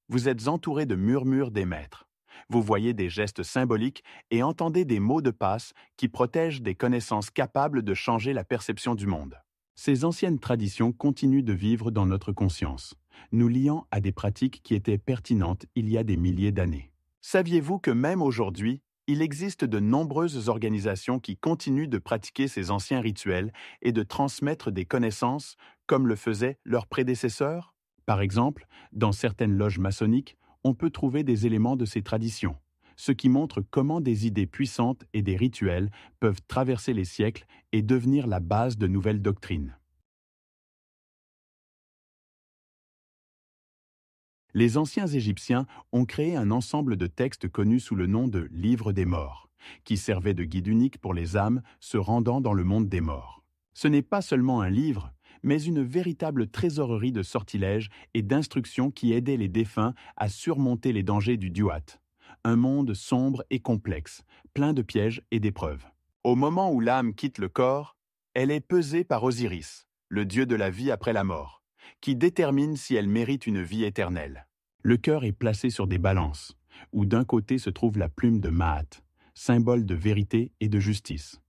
Vous êtes entouré de murmures des maîtres. Vous voyez des gestes symboliques et entendez des mots de passe qui protègent des connaissances capables de changer la perception du monde. Ces anciennes traditions continuent de vivre dans notre conscience, nous liant à des pratiques qui étaient pertinentes il y a des milliers d'années. Saviez-vous que même aujourd'hui, il existe de nombreuses organisations qui continuent de pratiquer ces anciens rituels et de transmettre des connaissances comme le faisaient leurs prédécesseurs? Par exemple, dans certaines loges maçonniques, on peut trouver des éléments de ces traditions, ce qui montre comment des idées puissantes et des rituels peuvent traverser les siècles et devenir la base de nouvelles doctrines. Les anciens Égyptiens ont créé un ensemble de textes connus sous le nom de Livre des morts, qui servait de guide unique pour les âmes se rendant dans le monde des morts. Ce n'est pas seulement un livre, mais une véritable trésorerie de sortilèges et d'instructions qui aidaient les défunts à surmonter les dangers du Duat, un monde sombre et complexe, plein de pièges et d'épreuves. Au moment où l'âme quitte le corps, elle est pesée par Osiris, le dieu de la vie après la mort, qui détermine si elle mérite une vie éternelle. Le cœur est placé sur des balances, où d'un côté se trouve la plume de Maat, symbole de vérité et de justice.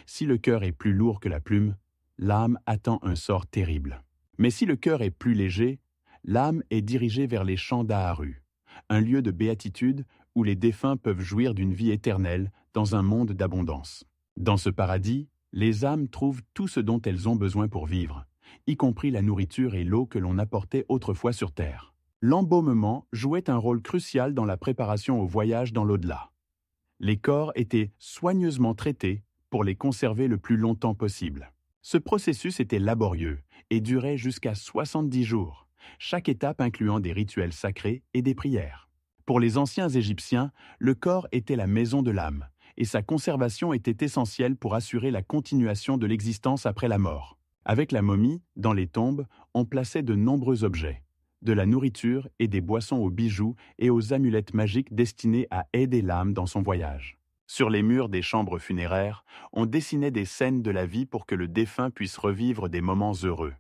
Si le cœur est plus lourd que la plume, l'âme attend un sort terrible. Mais si le cœur est plus léger, l'âme est dirigée vers les champs d'Aaru, un lieu de béatitude où les défunts peuvent jouir d'une vie éternelle dans un monde d'abondance. Dans ce paradis, Les âmes trouvent tout ce dont elles ont besoin pour vivre, y compris la nourriture et l'eau que l'on apportait autrefois sur Terre. L'embaumement jouait un rôle crucial dans la préparation au voyage dans l'au-delà. Les corps étaient soigneusement traités pour les conserver le plus longtemps possible. Ce processus était laborieux et durait jusqu'à 70 jours, chaque étape incluant des rituels sacrés et des prières. Pour les anciens Égyptiens, le corps était la maison de l'âme, et sa conservation était essentielle pour assurer la continuation de l'existence après la mort. Avec la momie, dans les tombes, on plaçait de nombreux objets, de la nourriture et des boissons aux bijoux et aux amulettes magiques destinées à aider l'âme dans son voyage. Sur les murs des chambres funéraires, on dessinait des scènes de la vie pour que le défunt puisse revivre des moments heureux.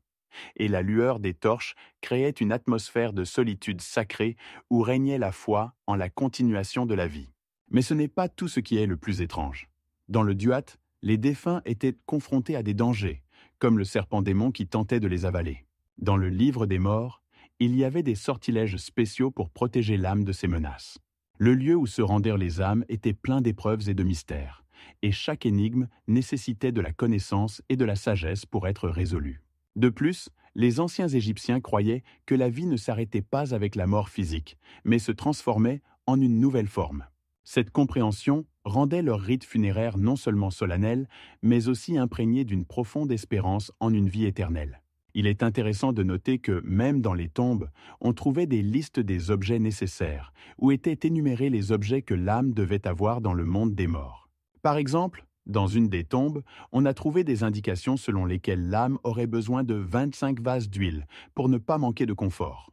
Et la lueur des torches créait une atmosphère de solitude sacrée où régnait la foi en la continuation de la vie. Mais ce n'est pas tout ce qui est le plus étrange. Dans le Duat, les défunts étaient confrontés à des dangers, comme le serpent démon qui tentait de les avaler. Dans le livre des morts, il y avait des sortilèges spéciaux pour protéger l'âme de ces menaces. Le lieu où se rendirent les âmes était plein d'épreuves et de mystères, et chaque énigme nécessitait de la connaissance et de la sagesse pour être résolue. De plus, les anciens Égyptiens croyaient que la vie ne s'arrêtait pas avec la mort physique, mais se transformait en une nouvelle forme. Cette compréhension rendait leurs rites funéraires non seulement solennels, mais aussi imprégnés d'une profonde espérance en une vie éternelle. Il est intéressant de noter que, même dans les tombes, on trouvait des listes des objets nécessaires, où étaient énumérés les objets que l'âme devait avoir dans le monde des morts. Par exemple, dans une des tombes, on a trouvé des indications selon lesquelles l'âme aurait besoin de 25 vases d'huile pour ne pas manquer de confort.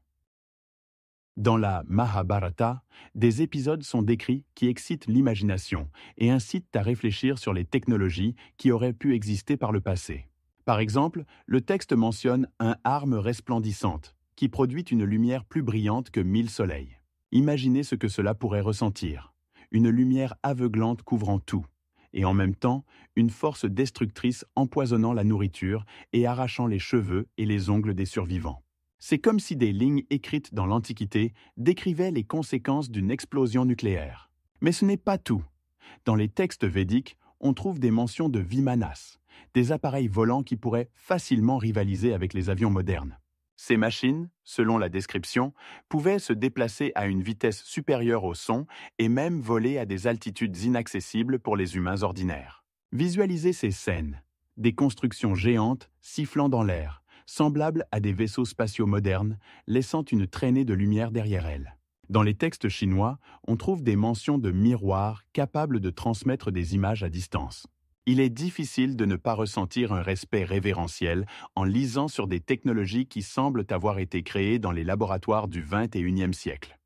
Dans la Mahabharata, des épisodes sont décrits qui excitent l'imagination et incitent à réfléchir sur les technologies qui auraient pu exister par le passé. Par exemple, le texte mentionne un arme resplendissante qui produit une lumière plus brillante que 1000 soleils. Imaginez ce que cela pourrait ressentir. Une lumière aveuglante couvrant tout, et en même temps, une force destructrice empoisonnant la nourriture et arrachant les cheveux et les ongles des survivants. C'est comme si des lignes écrites dans l'Antiquité décrivaient les conséquences d'une explosion nucléaire. Mais ce n'est pas tout. Dans les textes védiques, on trouve des mentions de vimanas, des appareils volants qui pourraient facilement rivaliser avec les avions modernes. Ces machines, selon la description, pouvaient se déplacer à une vitesse supérieure au son et même voler à des altitudes inaccessibles pour les humains ordinaires. Visualisez ces scènes, des constructions géantes sifflant dans l'air, semblables à des vaisseaux spatiaux modernes, laissant une traînée de lumière derrière elles. Dans les textes chinois, on trouve des mentions de miroirs capables de transmettre des images à distance. Il est difficile de ne pas ressentir un respect révérentiel en lisant sur des technologies qui semblent avoir été créées dans les laboratoires du XXIe siècle.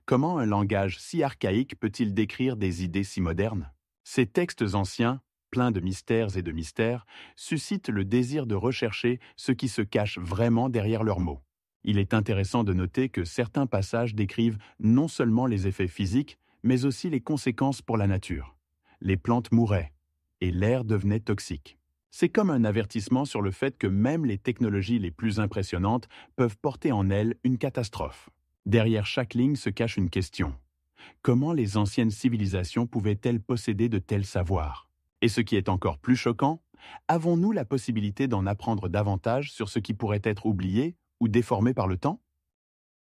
Comment un langage si archaïque peut-il décrire des idées si modernes? Ces textes anciens, pleins de mystères et de mystères, suscitent le désir de rechercher ce qui se cache vraiment derrière leurs mots. Il est intéressant de noter que certains passages décrivent non seulement les effets physiques, mais aussi les conséquences pour la nature. Les plantes mouraient, et l'air devenait toxique. C'est comme un avertissement sur le fait que même les technologies les plus impressionnantes peuvent porter en elles une catastrophe. Derrière chaque ligne se cache une question. Comment les anciennes civilisations pouvaient-elles posséder de tels savoirs? Et ce qui est encore plus choquant, avons-nous la possibilité d'en apprendre davantage sur ce qui pourrait être oublié ou déformé par le temps?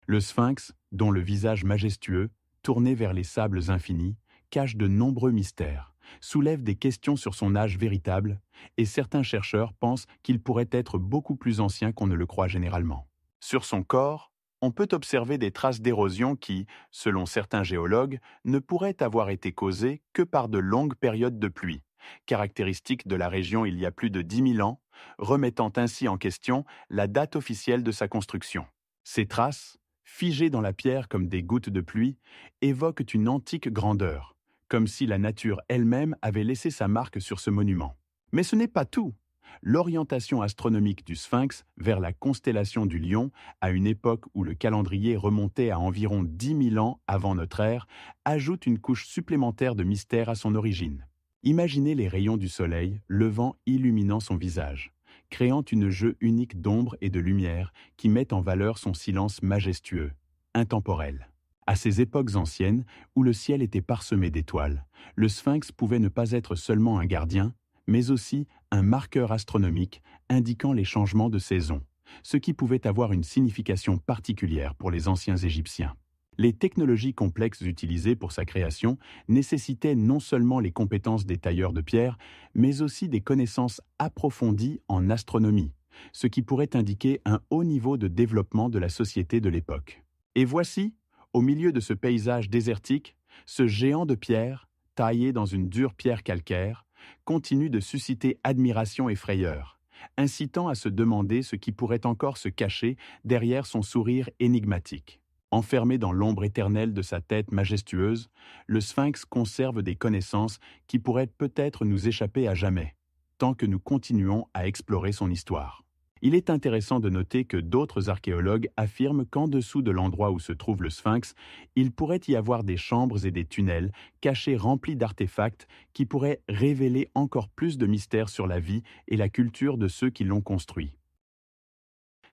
Le sphinx, dont le visage majestueux, tourné vers les sables infinis, cache de nombreux mystères, soulève des questions sur son âge véritable, et certains chercheurs pensent qu'il pourrait être beaucoup plus ancien qu'on ne le croit généralement. Sur son corps, on peut observer des traces d'érosion qui, selon certains géologues, ne pourraient avoir été causées que par de longues périodes de pluie, caractéristique de la région il y a plus de 10 000 ans, remettant ainsi en question la date officielle de sa construction. Ces traces, figées dans la pierre comme des gouttes de pluie, évoquent une antique grandeur, comme si la nature elle-même avait laissé sa marque sur ce monument. Mais ce n'est pas tout. L'orientation astronomique du Sphinx vers la constellation du Lion, à une époque où le calendrier remontait à environ 10 000 ans avant notre ère, ajoute une couche supplémentaire de mystère à son origine. Imaginez les rayons du soleil, levant illuminant son visage, créant une jeu unique d'ombre et de lumière qui met en valeur son silence majestueux, intemporel. À ces époques anciennes, où le ciel était parsemé d'étoiles, le Sphinx pouvait ne pas être seulement un gardien, mais aussi un marqueur astronomique indiquant les changements de saison, ce qui pouvait avoir une signification particulière pour les anciens Égyptiens. Les technologies complexes utilisées pour sa création nécessitaient non seulement les compétences des tailleurs de pierre, mais aussi des connaissances approfondies en astronomie, ce qui pourrait indiquer un haut niveau de développement de la société de l'époque. Et voici, au milieu de ce paysage désertique, ce géant de pierre, taillé dans une dure pierre calcaire, continue de susciter admiration et frayeur, incitant à se demander ce qui pourrait encore se cacher derrière son sourire énigmatique. Enfermé dans l'ombre éternelle de sa tête majestueuse, le Sphinx conserve des connaissances qui pourraient peut-être nous échapper à jamais, tant que nous continuons à explorer son histoire. Il est intéressant de noter que d'autres archéologues affirment qu'en dessous de l'endroit où se trouve le Sphinx, il pourrait y avoir des chambres et des tunnels cachés remplis d'artefacts qui pourraient révéler encore plus de mystères sur la vie et la culture de ceux qui l'ont construit.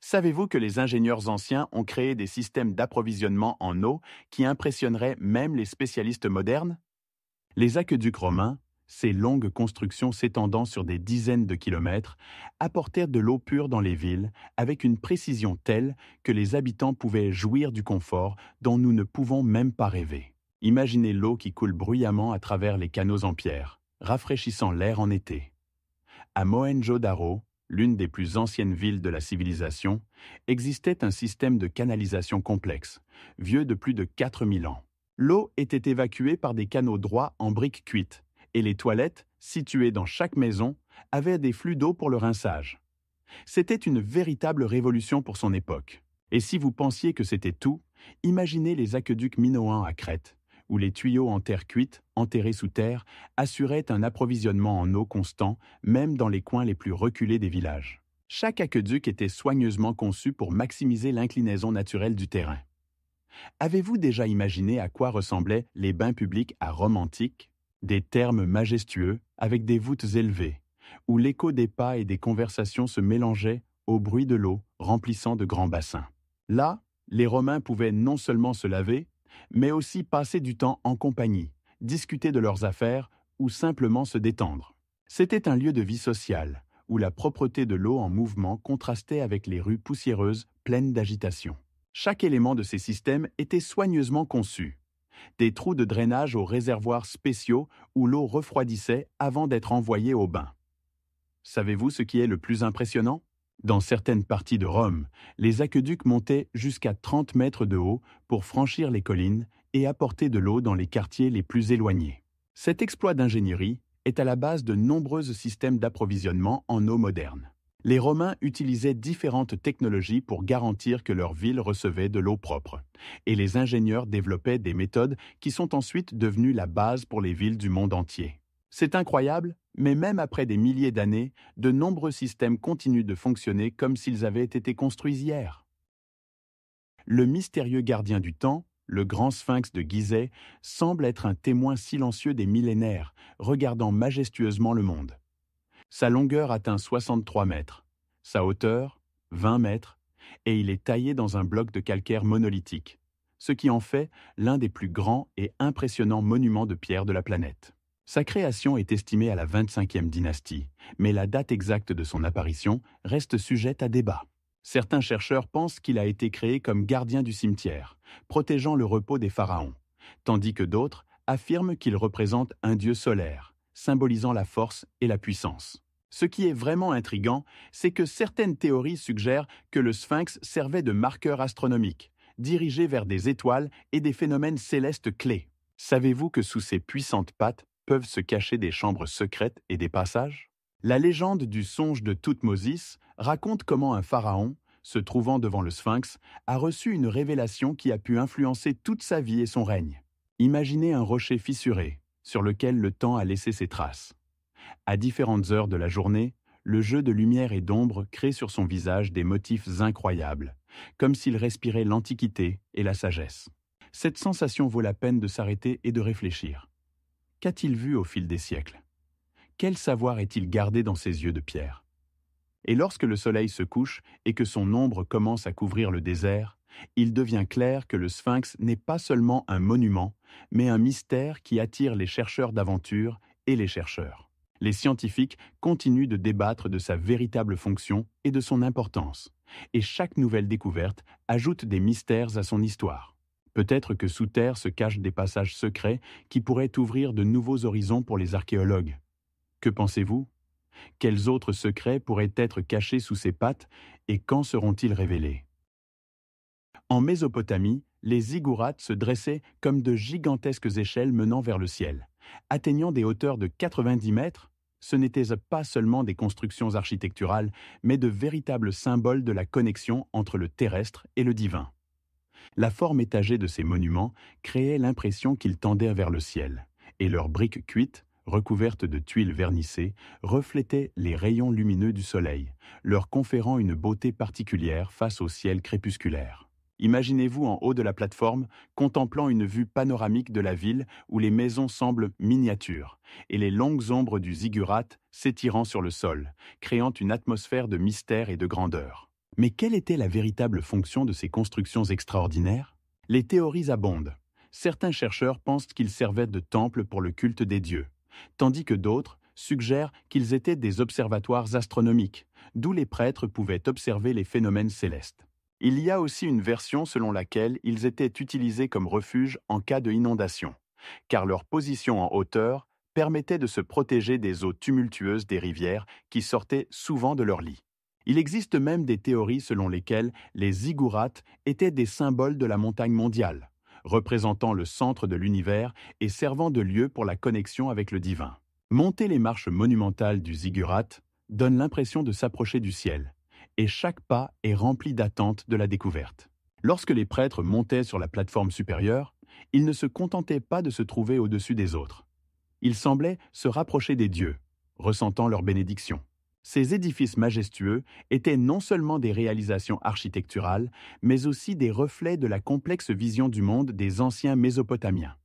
Savez-vous que les ingénieurs anciens ont créé des systèmes d'approvisionnement en eau qui impressionneraient même les spécialistes modernes? Les aqueducs romains, ces longues constructions s'étendant sur des dizaines de kilomètres, apportèrent de l'eau pure dans les villes avec une précision telle que les habitants pouvaient jouir du confort dont nous ne pouvons même pas rêver. Imaginez l'eau qui coule bruyamment à travers les canaux en pierre, rafraîchissant l'air en été. À Mohenjo-Daro, l'une des plus anciennes villes de la civilisation, existait un système de canalisation complexe, vieux de plus de 4000 ans. L'eau était évacuée par des canaux droits en briques cuites, et les toilettes, situées dans chaque maison, avaient des flux d'eau pour le rinçage. C'était une véritable révolution pour son époque. Et si vous pensiez que c'était tout, imaginez les aqueducs minoens à Crète, où les tuyaux en terre cuite, enterrés sous terre, assuraient un approvisionnement en eau constant, même dans les coins les plus reculés des villages. Chaque aqueduc était soigneusement conçu pour maximiser l'inclinaison naturelle du terrain. Avez-vous déjà imaginé à quoi ressemblaient les bains publics à Rome antique? Des thermes majestueux, avec des voûtes élevées, où l'écho des pas et des conversations se mélangeait au bruit de l'eau remplissant de grands bassins. Là, les Romains pouvaient non seulement se laver, mais aussi passer du temps en compagnie, discuter de leurs affaires ou simplement se détendre. C'était un lieu de vie sociale, où la propreté de l'eau en mouvement contrastait avec les rues poussiéreuses pleines d'agitation. Chaque élément de ces systèmes était soigneusement conçu. Des trous de drainage aux réservoirs spéciaux où l'eau refroidissait avant d'être envoyée au bain. Savez-vous ce qui est le plus impressionnant? Dans certaines parties de Rome, les aqueducs montaient jusqu'à 30 mètres de haut pour franchir les collines et apporter de l'eau dans les quartiers les plus éloignés. Cet exploit d'ingénierie est à la base de nombreux systèmes d'approvisionnement en eau moderne. Les Romains utilisaient différentes technologies pour garantir que leur ville recevait de l'eau propre, et les ingénieurs développaient des méthodes qui sont ensuite devenues la base pour les villes du monde entier. C'est incroyable, mais même après des milliers d'années, de nombreux systèmes continuent de fonctionner comme s'ils avaient été construits hier. Le mystérieux gardien du temps, le grand sphinx de Gizeh, semble être un témoin silencieux des millénaires, regardant majestueusement le monde. Sa longueur atteint 63 mètres, sa hauteur 20 mètres, et il est taillé dans un bloc de calcaire monolithique, ce qui en fait l'un des plus grands et impressionnants monuments de pierre de la planète. Sa création est estimée à la 25e dynastie, mais la date exacte de son apparition reste sujette à débat. Certains chercheurs pensent qu'il a été créé comme gardien du cimetière, protégeant le repos des pharaons, tandis que d'autres affirment qu'il représente un dieu solaire, symbolisant la force et la puissance. Ce qui est vraiment intriguant, c'est que certaines théories suggèrent que le sphinx servait de marqueur astronomique, dirigé vers des étoiles et des phénomènes célestes clés. Savez-vous que sous ses puissantes pattes peuvent se cacher des chambres secrètes et des passages? La légende du songe de Thoutmôsis raconte comment un pharaon, se trouvant devant le sphinx, a reçu une révélation qui a pu influencer toute sa vie et son règne. Imaginez un rocher fissuré, sur lequel le temps a laissé ses traces. À différentes heures de la journée, le jeu de lumière et d'ombre crée sur son visage des motifs incroyables, comme s'il respirait l'antiquité et la sagesse. Cette sensation vaut la peine de s'arrêter et de réfléchir. Qu'a-t-il vu au fil des siècles? Quel savoir est-il gardé dans ses yeux de pierre? Et lorsque le soleil se couche et que son ombre commence à couvrir le désert, il devient clair que le sphinx n'est pas seulement un monument, mais un mystère qui attire les chercheurs d'aventure et les chercheurs. Les scientifiques continuent de débattre de sa véritable fonction et de son importance, et chaque nouvelle découverte ajoute des mystères à son histoire. Peut-être que sous terre se cachent des passages secrets qui pourraient ouvrir de nouveaux horizons pour les archéologues. Que pensez-vous? Quels autres secrets pourraient être cachés sous ses pattes et quand seront-ils révélés? En Mésopotamie, les ziggourats se dressaient comme de gigantesques échelles menant vers le ciel. Atteignant des hauteurs de 90 mètres, ce n'étaient pas seulement des constructions architecturales, mais de véritables symboles de la connexion entre le terrestre et le divin. La forme étagée de ces monuments créait l'impression qu'ils tendaient vers le ciel, et leurs briques cuites, recouvertes de tuiles vernissées, reflétaient les rayons lumineux du soleil, leur conférant une beauté particulière face au ciel crépusculaire. Imaginez-vous en haut de la plateforme, contemplant une vue panoramique de la ville où les maisons semblent miniatures, et les longues ombres du ziggurat s'étirant sur le sol, créant une atmosphère de mystère et de grandeur. Mais quelle était la véritable fonction de ces constructions extraordinaires? Les théories abondent. Certains chercheurs pensent qu'ils servaient de temple pour le culte des dieux, tandis que d'autres suggèrent qu'ils étaient des observatoires astronomiques, d'où les prêtres pouvaient observer les phénomènes célestes. Il y a aussi une version selon laquelle ils étaient utilisés comme refuge en cas de inondation, car leur position en hauteur permettait de se protéger des eaux tumultueuses des rivières qui sortaient souvent de leur lit. Il existe même des théories selon lesquelles les ziggourats étaient des symboles de la montagne mondiale, représentant le centre de l'univers et servant de lieu pour la connexion avec le divin. Monter les marches monumentales du ziggurat donne l'impression de s'approcher du ciel, et chaque pas est rempli d'attente de la découverte. Lorsque les prêtres montaient sur la plateforme supérieure, ils ne se contentaient pas de se trouver au-dessus des autres. Ils semblaient se rapprocher des dieux, ressentant leur bénédiction. Ces édifices majestueux étaient non seulement des réalisations architecturales, mais aussi des reflets de la complexe vision du monde des anciens Mésopotamiens.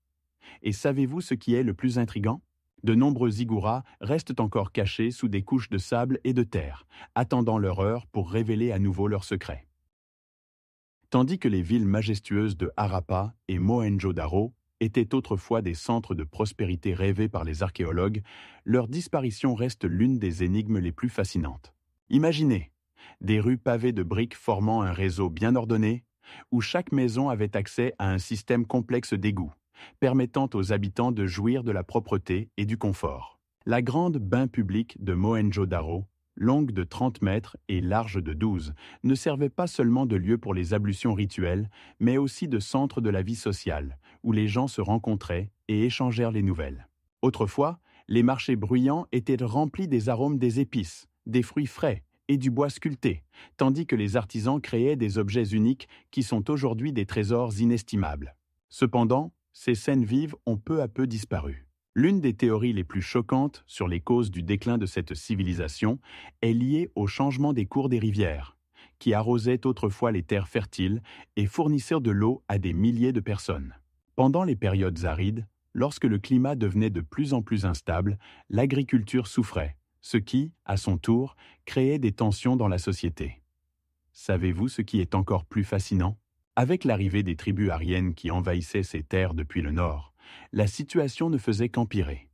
Et savez-vous ce qui est le plus intrigant? De nombreux ziggourats restent encore cachés sous des couches de sable et de terre, attendant leur heure pour révéler à nouveau leurs secrets. Tandis que les villes majestueuses de Harappa et Mohenjo-Daro étaient autrefois des centres de prospérité rêvés par les archéologues, leur disparition reste l'une des énigmes les plus fascinantes. Imaginez, des rues pavées de briques formant un réseau bien ordonné, où chaque maison avait accès à un système complexe d'égouts, permettant aux habitants de jouir de la propreté et du confort. La grande bain publique de Mohenjo-Daro, longue de 30 mètres et large de 12, ne servait pas seulement de lieu pour les ablutions rituelles, mais aussi de centre de la vie sociale, où les gens se rencontraient et échangèrent les nouvelles. Autrefois, les marchés bruyants étaient remplis des arômes des épices, des fruits frais et du bois sculpté, tandis que les artisans créaient des objets uniques qui sont aujourd'hui des trésors inestimables. Cependant, ces scènes vives ont peu à peu disparu. L'une des théories les plus choquantes sur les causes du déclin de cette civilisation est liée au changement des cours des rivières, qui arrosaient autrefois les terres fertiles et fournissaient de l'eau à des milliers de personnes. Pendant les périodes arides, lorsque le climat devenait de plus en plus instable, l'agriculture souffrait, ce qui, à son tour, créait des tensions dans la société. Savez-vous ce qui est encore plus fascinant? Avec l'arrivée des tribus aryennes qui envahissaient ces terres depuis le nord, la situation ne faisait qu'empirer.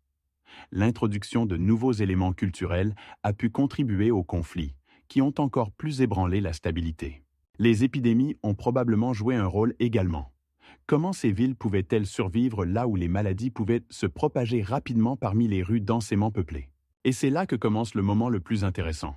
L'introduction de nouveaux éléments culturels a pu contribuer aux conflits, qui ont encore plus ébranlé la stabilité. Les épidémies ont probablement joué un rôle également. Comment ces villes pouvaient-elles survivre là où les maladies pouvaient se propager rapidement parmi les rues densément peuplées? Et c'est là que commence le moment le plus intéressant.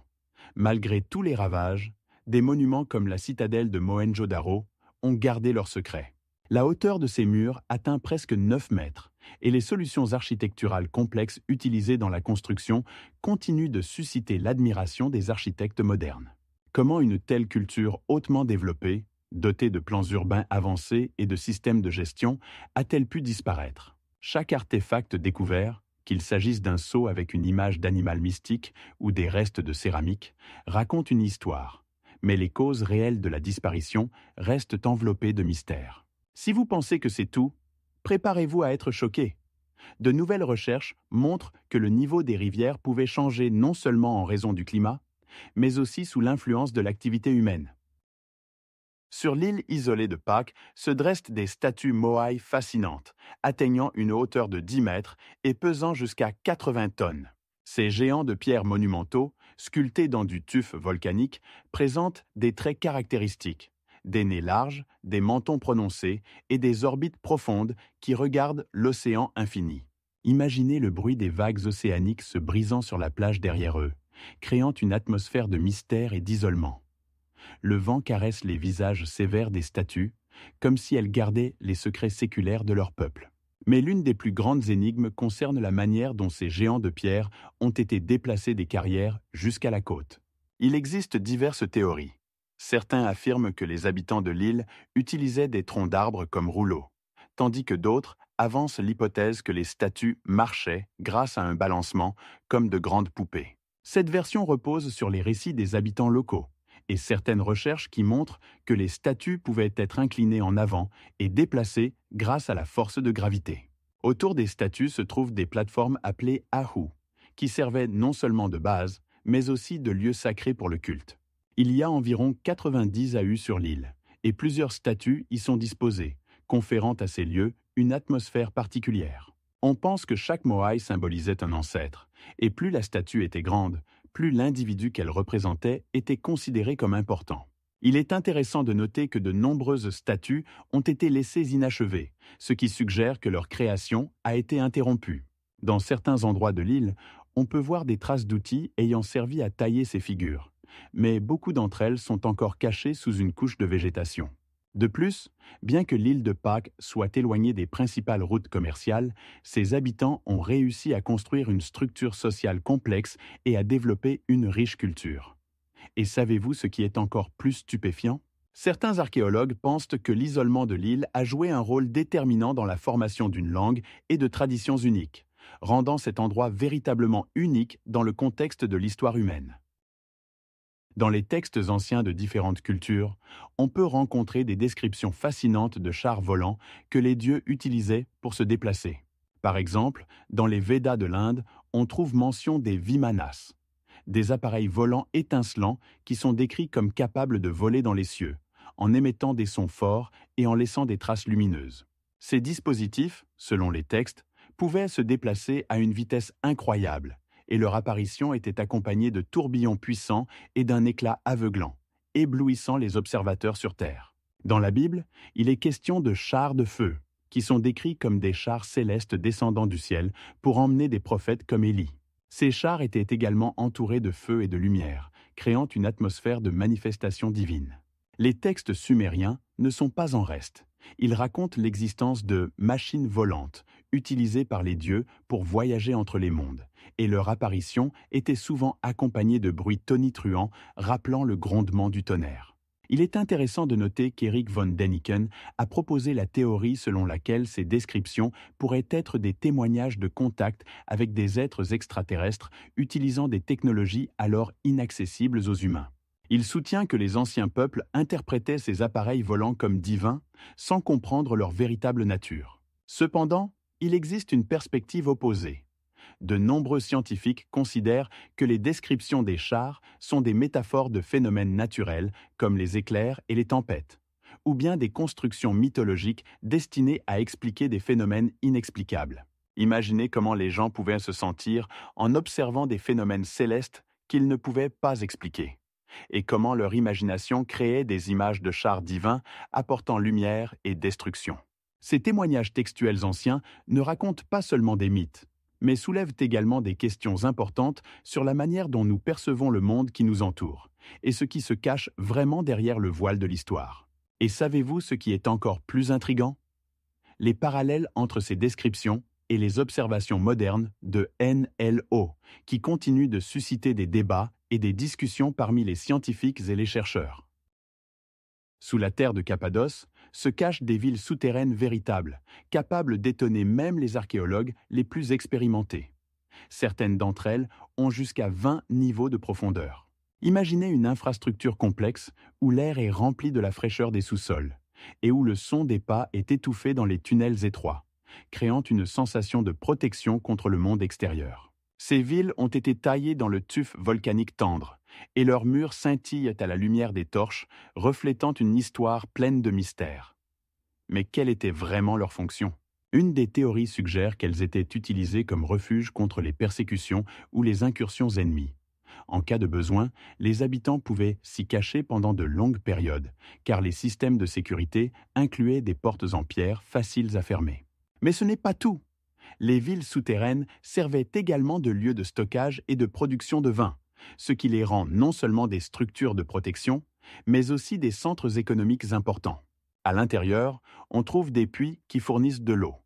Malgré tous les ravages, des monuments comme la citadelle de Mohenjo-Daro ont gardé leur secret. La hauteur de ces murs atteint presque 9 mètres, et les solutions architecturales complexes utilisées dans la construction continuent de susciter l'admiration des architectes modernes. Comment une telle culture hautement développée, dotée de plans urbains avancés et de systèmes de gestion, a-t-elle pu disparaître? Chaque artefact découvert, qu'il s'agisse d'un sceau avec une image d'animal mystique ou des restes de céramique, raconte une histoire. Mais les causes réelles de la disparition restent enveloppées de mystères. Si vous pensez que c'est tout, préparez-vous à être choqué. De nouvelles recherches montrent que le niveau des rivières pouvait changer non seulement en raison du climat, mais aussi sous l'influence de l'activité humaine. Sur l'île isolée de Pâques se dressent des statues moai fascinantes, atteignant une hauteur de 10 mètres et pesant jusqu'à 80 tonnes. Ces géants de pierre monumentaux, sculptés dans du tuf volcanique, présentent des traits caractéristiques, des nez larges, des mentons prononcés et des orbites profondes qui regardent l'océan infini. Imaginez le bruit des vagues océaniques se brisant sur la plage derrière eux, créant une atmosphère de mystère et d'isolement. Le vent caresse les visages sévères des statues, comme si elles gardaient les secrets séculaires de leur peuple. Mais l'une des plus grandes énigmes concerne la manière dont ces géants de pierre ont été déplacés des carrières jusqu'à la côte. Il existe diverses théories. Certains affirment que les habitants de l'île utilisaient des troncs d'arbres comme rouleaux, tandis que d'autres avancent l'hypothèse que les statues marchaient grâce à un balancement comme de grandes poupées. Cette version repose sur les récits des habitants locaux et certaines recherches qui montrent que les statues pouvaient être inclinées en avant et déplacées grâce à la force de gravité. Autour des statues se trouvent des plateformes appelées ahus, qui servaient non seulement de base, mais aussi de lieu sacré pour le culte. Il y a environ 90 ahus sur l'île, et plusieurs statues y sont disposées, conférant à ces lieux une atmosphère particulière. On pense que chaque moai symbolisait un ancêtre, et plus la statue était grande, plus l'individu qu'elle représentait était considéré comme important. Il est intéressant de noter que de nombreuses statues ont été laissées inachevées, ce qui suggère que leur création a été interrompue. Dans certains endroits de l'île, on peut voir des traces d'outils ayant servi à tailler ces figures, mais beaucoup d'entre elles sont encore cachées sous une couche de végétation. De plus, bien que l'île de Pâques soit éloignée des principales routes commerciales, ses habitants ont réussi à construire une structure sociale complexe et à développer une riche culture. Et savez-vous ce qui est encore plus stupéfiant? Certains archéologues pensent que l'isolement de l'île a joué un rôle déterminant dans la formation d'une langue et de traditions uniques, rendant cet endroit véritablement unique dans le contexte de l'histoire humaine. Dans les textes anciens de différentes cultures, on peut rencontrer des descriptions fascinantes de chars volants que les dieux utilisaient pour se déplacer. Par exemple, dans les Védas de l'Inde, on trouve mention des vimanas, des appareils volants étincelants qui sont décrits comme capables de voler dans les cieux, en émettant des sons forts et en laissant des traces lumineuses. Ces dispositifs, selon les textes, pouvaient se déplacer à une vitesse incroyable, et leur apparition était accompagnée de tourbillons puissants et d'un éclat aveuglant, éblouissant les observateurs sur Terre. Dans la Bible, il est question de chars de feu, qui sont décrits comme des chars célestes descendant du ciel pour emmener des prophètes comme Élie. Ces chars étaient également entourés de feu et de lumière, créant une atmosphère de manifestation divine. Les textes sumériens ne sont pas en reste. Ils racontent l'existence de machines volantes, utilisées par les dieux pour voyager entre les mondes, et leur apparition était souvent accompagnée de bruits tonitruants rappelant le grondement du tonnerre. Il est intéressant de noter qu'Eric von Däniken a proposé la théorie selon laquelle ces descriptions pourraient être des témoignages de contact avec des êtres extraterrestres utilisant des technologies alors inaccessibles aux humains. Il soutient que les anciens peuples interprétaient ces appareils volants comme divins sans comprendre leur véritable nature. Cependant, il existe une perspective opposée. De nombreux scientifiques considèrent que les descriptions des chars sont des métaphores de phénomènes naturels comme les éclairs et les tempêtes, ou bien des constructions mythologiques destinées à expliquer des phénomènes inexplicables. Imaginez comment les gens pouvaient se sentir en observant des phénomènes célestes qu'ils ne pouvaient pas expliquer, et comment leur imagination créait des images de chars divins apportant lumière et destruction. Ces témoignages textuels anciens ne racontent pas seulement des mythes, mais soulèvent également des questions importantes sur la manière dont nous percevons le monde qui nous entoure, et ce qui se cache vraiment derrière le voile de l'histoire. Et savez-vous ce qui est encore plus intriguant? Les parallèles entre ces descriptions et les observations modernes de NLO, qui continuent de susciter des débats et des discussions parmi les scientifiques et les chercheurs. Sous la terre de Cappadoce se cachent des villes souterraines véritables, capables d'étonner même les archéologues les plus expérimentés. Certaines d'entre elles ont jusqu'à 20 niveaux de profondeur. Imaginez une infrastructure complexe où l'air est rempli de la fraîcheur des sous-sols et où le son des pas est étouffé dans les tunnels étroits, créant une sensation de protection contre le monde extérieur. Ces villes ont été taillées dans le tuf volcanique tendre, et leurs murs scintillent à la lumière des torches, reflétant une histoire pleine de mystères. Mais quelle était vraiment leur fonction? Une des théories suggère qu'elles étaient utilisées comme refuge contre les persécutions ou les incursions ennemies. En cas de besoin, les habitants pouvaient s'y cacher pendant de longues périodes, car les systèmes de sécurité incluaient des portes en pierre faciles à fermer. Mais ce n'est pas tout. Les villes souterraines servaient également de lieux de stockage et de production de vin, ce qui les rend non seulement des structures de protection, mais aussi des centres économiques importants. À l'intérieur, on trouve des puits qui fournissent de l'eau,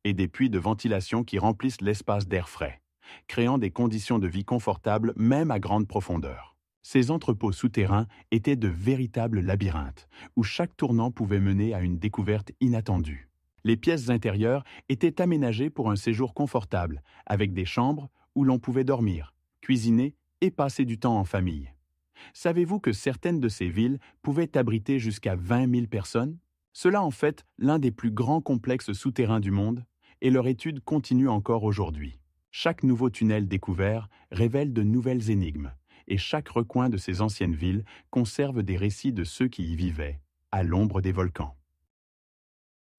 et des puits de ventilation qui remplissent l'espace d'air frais, créant des conditions de vie confortables même à grande profondeur. Ces entrepôts souterrains étaient de véritables labyrinthes, où chaque tournant pouvait mener à une découverte inattendue. Les pièces intérieures étaient aménagées pour un séjour confortable, avec des chambres où l'on pouvait dormir, cuisiner et passer du temps en famille. Savez-vous que certaines de ces villes pouvaient abriter jusqu'à 20 000 personnes? Cela en fait l'un des plus grands complexes souterrains du monde, et leur étude continue encore aujourd'hui. Chaque nouveau tunnel découvert révèle de nouvelles énigmes, et chaque recoin de ces anciennes villes conserve des récits de ceux qui y vivaient, à l'ombre des volcans.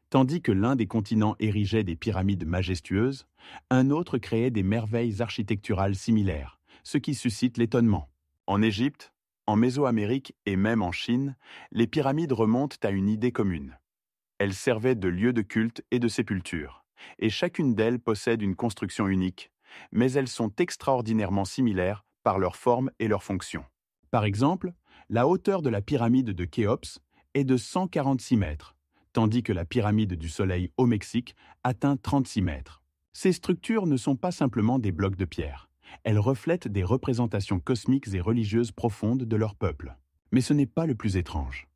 Tandis que l'un des continents érigeait des pyramides majestueuses, un autre créait des merveilles architecturales similaires, ce qui suscite l'étonnement. En Égypte, en Mésoamérique et même en Chine, les pyramides remontent à une idée commune. Elles servaient de lieux de culte et de sépulture, et chacune d'elles possède une construction unique, mais elles sont extraordinairement similaires par leur forme et leur fonction. Par exemple, la hauteur de la pyramide de Khéops est de 146 mètres, tandis que la pyramide du Soleil au Mexique atteint 36 mètres. Ces structures ne sont pas simplement des blocs de pierre. Elles reflètent des représentations cosmiques et religieuses profondes de leur peuple. Mais ce n'est pas le plus étrange.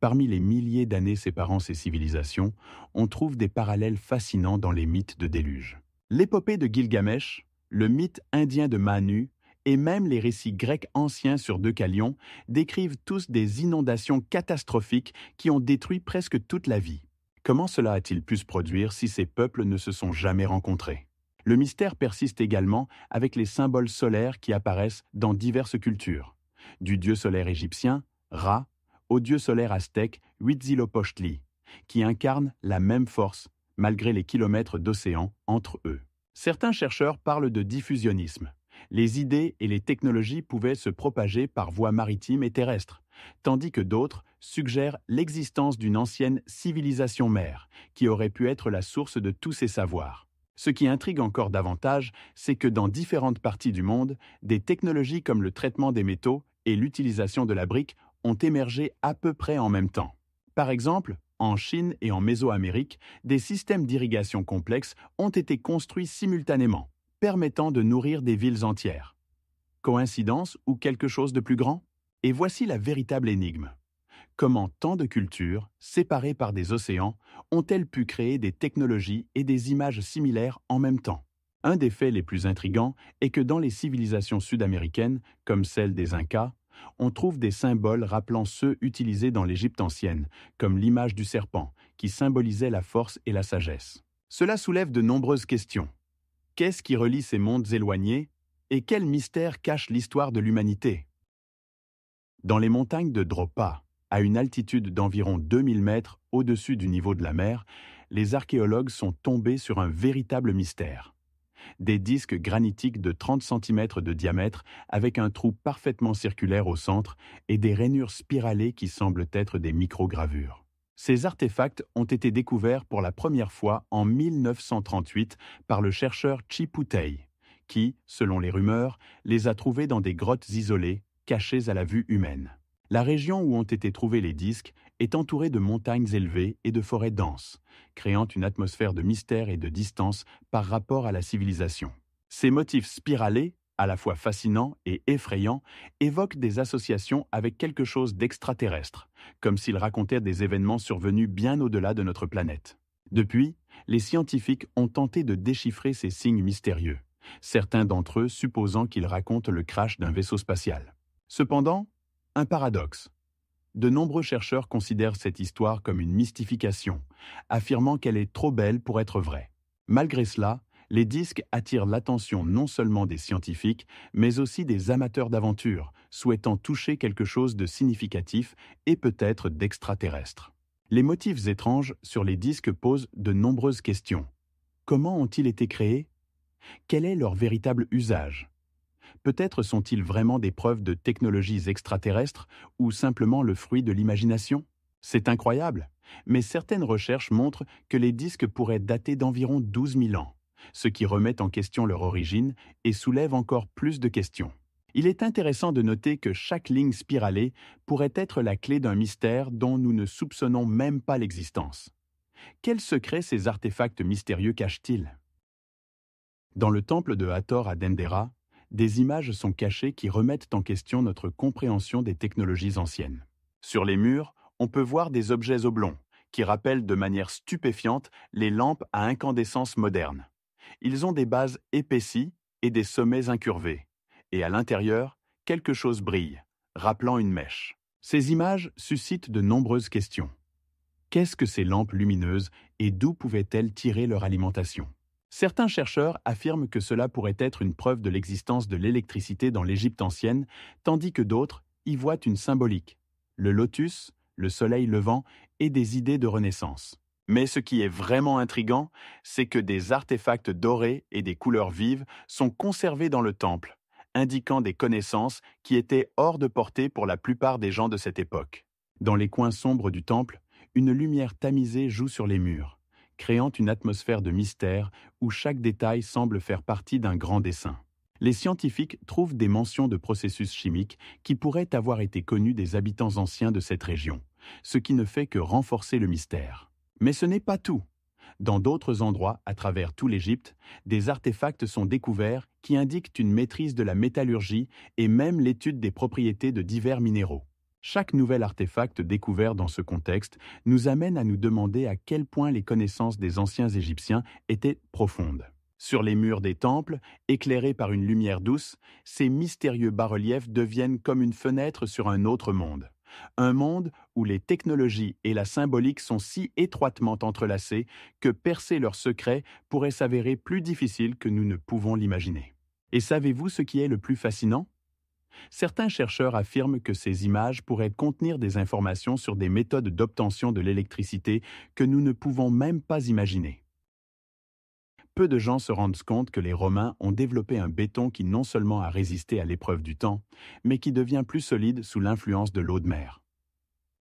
Parmi les milliers d'années séparant ces civilisations, on trouve des parallèles fascinants dans les mythes de déluge. L'épopée de Gilgamesh, le mythe indien de Manu et même les récits grecs anciens sur Deucalion décrivent tous des inondations catastrophiques qui ont détruit presque toute la vie. Comment cela a-t-il pu se produire si ces peuples ne se sont jamais rencontrés? Le mystère persiste également avec les symboles solaires qui apparaissent dans diverses cultures, du dieu solaire égyptien, Ra, au dieu solaire aztèque Huitzilopochtli, qui incarne la même force malgré les kilomètres d'océan entre eux. Certains chercheurs parlent de diffusionnisme. Les idées et les technologies pouvaient se propager par voie maritime et terrestre, tandis que d'autres suggèrent l'existence d'une ancienne civilisation mère qui aurait pu être la source de tous ces savoirs. Ce qui intrigue encore davantage, c'est que dans différentes parties du monde, des technologies comme le traitement des métaux et l'utilisation de la brique ont émergé à peu près en même temps. Par exemple, en Chine et en Mésoamérique, des systèmes d'irrigation complexes ont été construits simultanément, permettant de nourrir des villes entières. Coïncidence ou quelque chose de plus grand? Et voici la véritable énigme. Comment tant de cultures, séparées par des océans, ont-elles pu créer des technologies et des images similaires en même temps? Un des faits les plus intrigants est que dans les civilisations sud-américaines, comme celle des Incas, on trouve des symboles rappelant ceux utilisés dans l'Égypte ancienne, comme l'image du serpent, qui symbolisait la force et la sagesse. Cela soulève de nombreuses questions. Qu'est-ce qui relie ces mondes éloignés et quel mystère cache l'histoire de l'humanité? Dans les montagnes de Dropa, à une altitude d'environ 2000 mètres au-dessus du niveau de la mer, les archéologues sont tombés sur un véritable mystère. Des disques granitiques de 30 cm de diamètre avec un trou parfaitement circulaire au centre et des rainures spiralées qui semblent être des microgravures. Ces artefacts ont été découverts pour la première fois en 1938 par le chercheur Chiputei, qui, selon les rumeurs, les a trouvés dans des grottes isolées, cachées à la vue humaine. La région où ont été trouvés les disques est entourée de montagnes élevées et de forêts denses, créant une atmosphère de mystère et de distance par rapport à la civilisation. Ces motifs spiralés, à la fois fascinants et effrayants, évoquent des associations avec quelque chose d'extraterrestre, comme s'ils racontaient des événements survenus bien au-delà de notre planète. Depuis, les scientifiques ont tenté de déchiffrer ces signes mystérieux, certains d'entre eux supposant qu'ils racontent le crash d'un vaisseau spatial. Cependant, un paradoxe. De nombreux chercheurs considèrent cette histoire comme une mystification, affirmant qu'elle est trop belle pour être vraie. Malgré cela, les disques attirent l'attention non seulement des scientifiques, mais aussi des amateurs d'aventure, souhaitant toucher quelque chose de significatif et peut-être d'extraterrestre. Les motifs étranges sur les disques posent de nombreuses questions. Comment ont-ils été créés? Quel est leur véritable usage? Peut-être sont-ils vraiment des preuves de technologies extraterrestres ou simplement le fruit de l'imagination? C'est incroyable, mais certaines recherches montrent que les disques pourraient dater d'environ 12 000 ans, ce qui remet en question leur origine et soulève encore plus de questions. Il est intéressant de noter que chaque ligne spiralée pourrait être la clé d'un mystère dont nous ne soupçonnons même pas l'existence. Quels secrets ces artefacts mystérieux cachent-ils? Dans le temple de Hathor à Dendera, des images sont cachées qui remettent en question notre compréhension des technologies anciennes. Sur les murs, on peut voir des objets oblongs, qui rappellent de manière stupéfiante les lampes à incandescence modernes. Ils ont des bases épaissies et des sommets incurvés. Et à l'intérieur, quelque chose brille, rappelant une mèche. Ces images suscitent de nombreuses questions. Qu'est-ce que ces lampes lumineuses et d'où pouvaient-elles tirer leur alimentation? Certains chercheurs affirment que cela pourrait être une preuve de l'existence de l'électricité dans l'Égypte ancienne, tandis que d'autres y voient une symbolique, le lotus, le soleil levant et des idées de renaissance. Mais ce qui est vraiment intriguant, c'est que des artefacts dorés et des couleurs vives sont conservés dans le temple, indiquant des connaissances qui étaient hors de portée pour la plupart des gens de cette époque. Dans les coins sombres du temple, une lumière tamisée joue sur les murs, créant une atmosphère de mystère où chaque détail semble faire partie d'un grand dessin. Les scientifiques trouvent des mentions de processus chimiques qui pourraient avoir été connus des habitants anciens de cette région, ce qui ne fait que renforcer le mystère. Mais ce n'est pas tout. Dans d'autres endroits, à travers tout l'Égypte, des artefacts sont découverts qui indiquent une maîtrise de la métallurgie et même l'étude des propriétés de divers minéraux. Chaque nouvel artefact découvert dans ce contexte nous amène à nous demander à quel point les connaissances des anciens Égyptiens étaient profondes. Sur les murs des temples, éclairés par une lumière douce, ces mystérieux bas-reliefs deviennent comme une fenêtre sur un autre monde. Un monde où les technologies et la symbolique sont si étroitement entrelacées que percer leurs secrets pourrait s'avérer plus difficile que nous ne pouvons l'imaginer. Et savez-vous ce qui est le plus fascinant? Certains chercheurs affirment que ces images pourraient contenir des informations sur des méthodes d'obtention de l'électricité que nous ne pouvons même pas imaginer. Peu de gens se rendent compte que les Romains ont développé un béton qui non seulement a résisté à l'épreuve du temps, mais qui devient plus solide sous l'influence de l'eau de mer.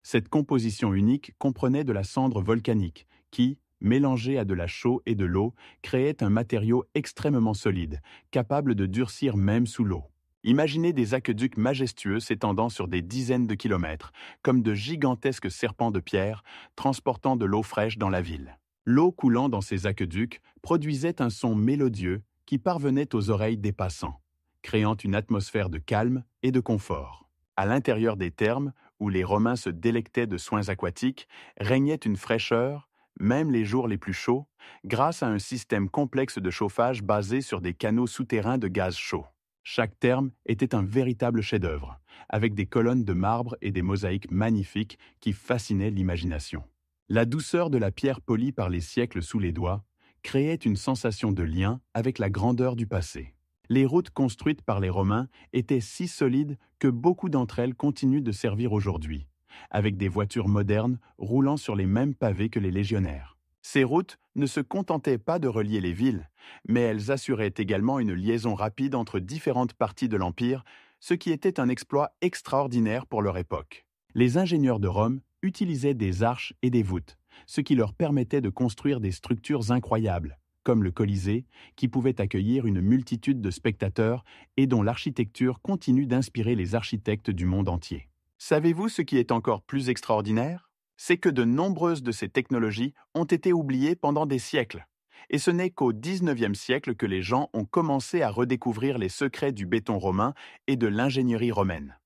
Cette composition unique comprenait de la cendre volcanique qui, mélangée à de la chaux et de l'eau, créait un matériau extrêmement solide, capable de durcir même sous l'eau. Imaginez des aqueducs majestueux s'étendant sur des dizaines de kilomètres, comme de gigantesques serpents de pierre, transportant de l'eau fraîche dans la ville. L'eau coulant dans ces aqueducs produisait un son mélodieux qui parvenait aux oreilles des passants, créant une atmosphère de calme et de confort. À l'intérieur des thermes, où les Romains se délectaient de soins aquatiques, régnait une fraîcheur, même les jours les plus chauds, grâce à un système complexe de chauffage basé sur des canaux souterrains de gaz chaud. Chaque therme était un véritable chef-d'œuvre, avec des colonnes de marbre et des mosaïques magnifiques qui fascinaient l'imagination. La douceur de la pierre polie par les siècles sous les doigts créait une sensation de lien avec la grandeur du passé. Les routes construites par les Romains étaient si solides que beaucoup d'entre elles continuent de servir aujourd'hui, avec des voitures modernes roulant sur les mêmes pavés que les légionnaires. Ces routes ne se contentaient pas de relier les villes, mais elles assuraient également une liaison rapide entre différentes parties de l'Empire, ce qui était un exploit extraordinaire pour leur époque. Les ingénieurs de Rome utilisaient des arches et des voûtes, ce qui leur permettait de construire des structures incroyables, comme le Colisée, qui pouvait accueillir une multitude de spectateurs et dont l'architecture continue d'inspirer les architectes du monde entier. Savez-vous ce qui est encore plus extraordinaire? C'est que de nombreuses de ces technologies ont été oubliées pendant des siècles. Et ce n'est qu'au XIXe siècle que les gens ont commencé à redécouvrir les secrets du béton romain et de l'ingénierie romaine.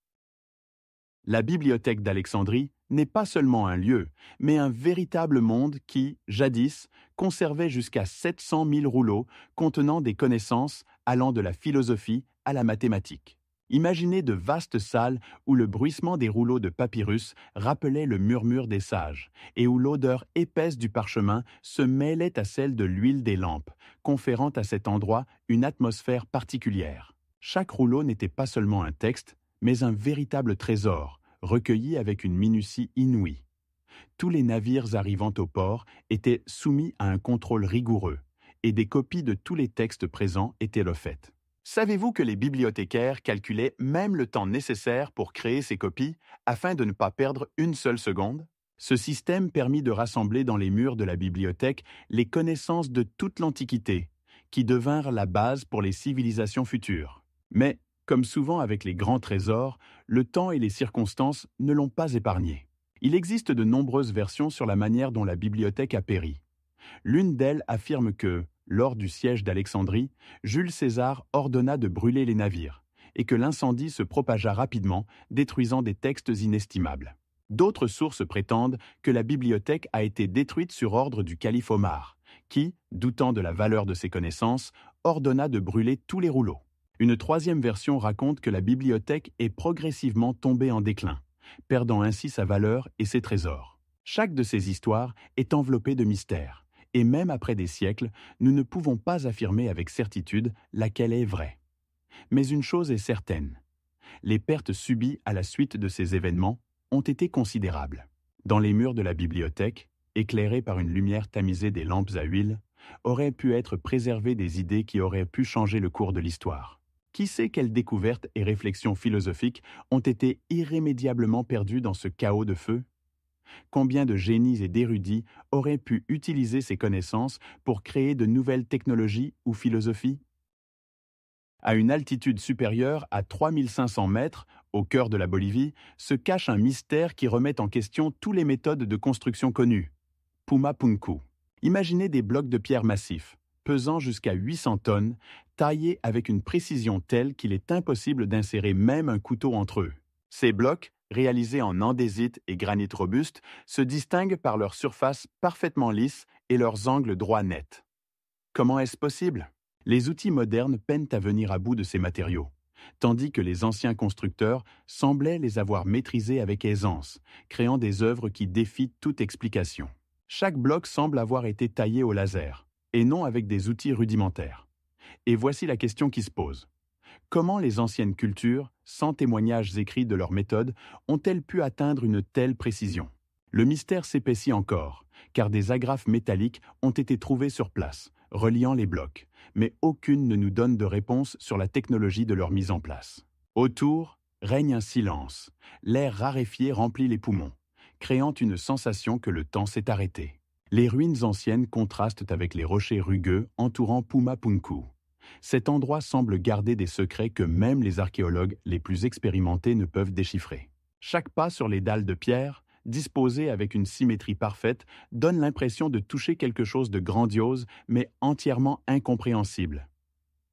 La bibliothèque d'Alexandrie n'est pas seulement un lieu, mais un véritable monde qui, jadis, conservait jusqu'à 700 000 rouleaux contenant des connaissances allant de la philosophie à la mathématique. Imaginez de vastes salles où le bruissement des rouleaux de papyrus rappelait le murmure des sages et où l'odeur épaisse du parchemin se mêlait à celle de l'huile des lampes, conférant à cet endroit une atmosphère particulière. Chaque rouleau n'était pas seulement un texte, mais un véritable trésor, recueilli avec une minutie inouïe. Tous les navires arrivant au port étaient soumis à un contrôle rigoureux, et des copies de tous les textes présents étaient refaites. Savez-vous que les bibliothécaires calculaient même le temps nécessaire pour créer ces copies afin de ne pas perdre une seule seconde? Ce système permit de rassembler dans les murs de la bibliothèque les connaissances de toute l'Antiquité, qui devinrent la base pour les civilisations futures. Mais, comme souvent avec les grands trésors, le temps et les circonstances ne l'ont pas épargné. Il existe de nombreuses versions sur la manière dont la bibliothèque a péri. L'une d'elles affirme que, lors du siège d'Alexandrie, Jules César ordonna de brûler les navires, et que l'incendie se propagea rapidement, détruisant des textes inestimables. D'autres sources prétendent que la bibliothèque a été détruite sur ordre du calife Omar, qui, doutant de la valeur de ses connaissances, ordonna de brûler tous les rouleaux. Une troisième version raconte que la bibliothèque est progressivement tombée en déclin, perdant ainsi sa valeur et ses trésors. Chaque de ces histoires est enveloppée de mystères, et même après des siècles, nous ne pouvons pas affirmer avec certitude laquelle est vraie. Mais une chose est certaine, les pertes subies à la suite de ces événements ont été considérables. Dans les murs de la bibliothèque, éclairés par une lumière tamisée des lampes à huile, auraient pu être préservées des idées qui auraient pu changer le cours de l'histoire. Qui sait quelles découvertes et réflexions philosophiques ont été irrémédiablement perdues dans ce chaos de feu? Combien de génies et d'érudits auraient pu utiliser ces connaissances pour créer de nouvelles technologies ou philosophies? À une altitude supérieure à 3500 mètres, au cœur de la Bolivie, se cache un mystère qui remet en question toutes les méthodes de construction connues. Puma Punku. Imaginez des blocs de pierre massifs, pesant jusqu'à 800 tonnes, taillés avec une précision telle qu'il est impossible d'insérer même un couteau entre eux. Ces blocs, réalisés en andésite et granit robuste, se distinguent par leur surface parfaitement lisse et leurs angles droits nets. Comment est-ce possible? Les outils modernes peinent à venir à bout de ces matériaux, tandis que les anciens constructeurs semblaient les avoir maîtrisés avec aisance, créant des œuvres qui défient toute explication. Chaque bloc semble avoir été taillé au laser, et non avec des outils rudimentaires. Et voici la question qui se pose. Comment les anciennes cultures, sans témoignages écrits de leur méthode, ont-elles pu atteindre une telle précision? Le mystère s'épaissit encore, car des agrafes métalliques ont été trouvées sur place, reliant les blocs, mais aucune ne nous donne de réponse sur la technologie de leur mise en place. Autour, règne un silence. L'air raréfié remplit les poumons, créant une sensation que le temps s'est arrêté. Les ruines anciennes contrastent avec les rochers rugueux entourant Puma Punku. Cet endroit semble garder des secrets que même les archéologues les plus expérimentés ne peuvent déchiffrer. Chaque pas sur les dalles de pierre, disposées avec une symétrie parfaite, donne l'impression de toucher quelque chose de grandiose, mais entièrement incompréhensible.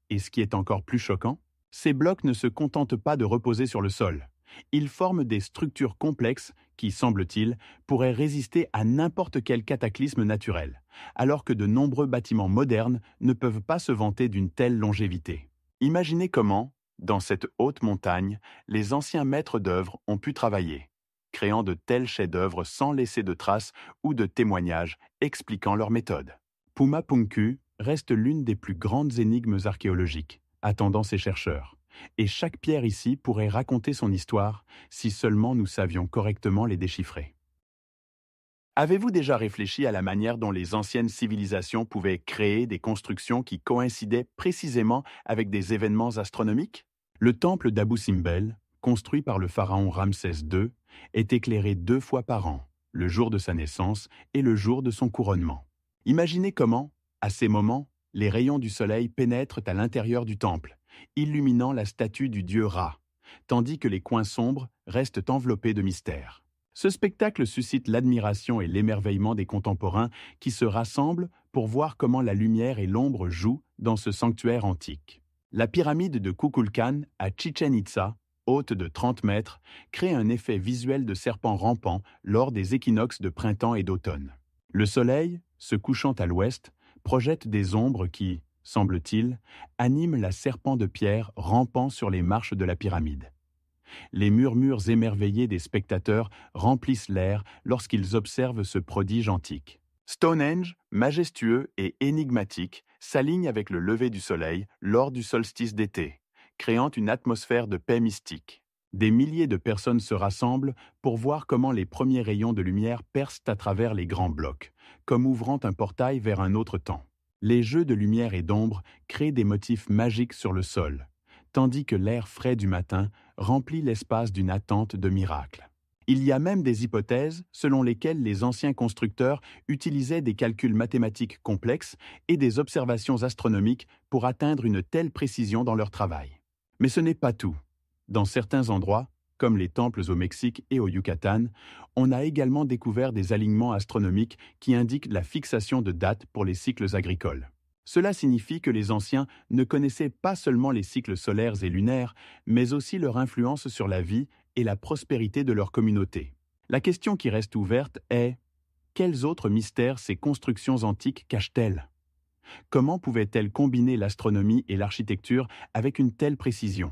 Et ce qui est encore plus choquant, ces blocs ne se contentent pas de reposer sur le sol. Ils forment des structures complexes qui, semble-t-il, pourraient résister à n'importe quel cataclysme naturel, alors que de nombreux bâtiments modernes ne peuvent pas se vanter d'une telle longévité. Imaginez comment, dans cette haute montagne, les anciens maîtres d'œuvre ont pu travailler, créant de tels chefs-d'œuvre sans laisser de traces ou de témoignages expliquant leur méthode. Puma Punku reste l'une des plus grandes énigmes archéologiques, attendant ses chercheurs. Et chaque pierre ici pourrait raconter son histoire si seulement nous savions correctement les déchiffrer. Avez-vous déjà réfléchi à la manière dont les anciennes civilisations pouvaient créer des constructions qui coïncidaient précisément avec des événements astronomiques? Le temple d'Abou Simbel, construit par le pharaon Ramsès II, est éclairé 2 fois par an, le jour de sa naissance et le jour de son couronnement. Imaginez comment, à ces moments, les rayons du soleil pénètrent à l'intérieur du temple, illuminant la statue du dieu Ra, tandis que les coins sombres restent enveloppés de mystère. Ce spectacle suscite l'admiration et l'émerveillement des contemporains qui se rassemblent pour voir comment la lumière et l'ombre jouent dans ce sanctuaire antique. La pyramide de Kukulkan à Chichen Itza, haute de 30 mètres, crée un effet visuel de serpent rampant lors des équinoxes de printemps et d'automne. Le soleil, se couchant à l'ouest, projette des ombres qui, semble-t-il, animent la serpent de pierre rampant sur les marches de la pyramide. Les murmures émerveillés des spectateurs remplissent l'air lorsqu'ils observent ce prodige antique. Stonehenge, majestueux et énigmatique, s'aligne avec le lever du soleil lors du solstice d'été, créant une atmosphère de paix mystique. Des milliers de personnes se rassemblent pour voir comment les premiers rayons de lumière percent à travers les grands blocs, comme ouvrant un portail vers un autre temps. Les jeux de lumière et d'ombre créent des motifs magiques sur le sol, tandis que l'air frais du matin remplit l'espace d'une attente de miracle. Il y a même des hypothèses selon lesquelles les anciens constructeurs utilisaient des calculs mathématiques complexes et des observations astronomiques pour atteindre une telle précision dans leur travail. Mais ce n'est pas tout. Dans certains endroits, comme les temples au Mexique et au Yucatan, on a également découvert des alignements astronomiques qui indiquent la fixation de dates pour les cycles agricoles. Cela signifie que les anciens ne connaissaient pas seulement les cycles solaires et lunaires, mais aussi leur influence sur la vie et la prospérité de leur communauté. La question qui reste ouverte est: quels autres mystères ces constructions antiques cachent-elles? Comment pouvaient-elles combiner l'astronomie et l'architecture avec une telle précision?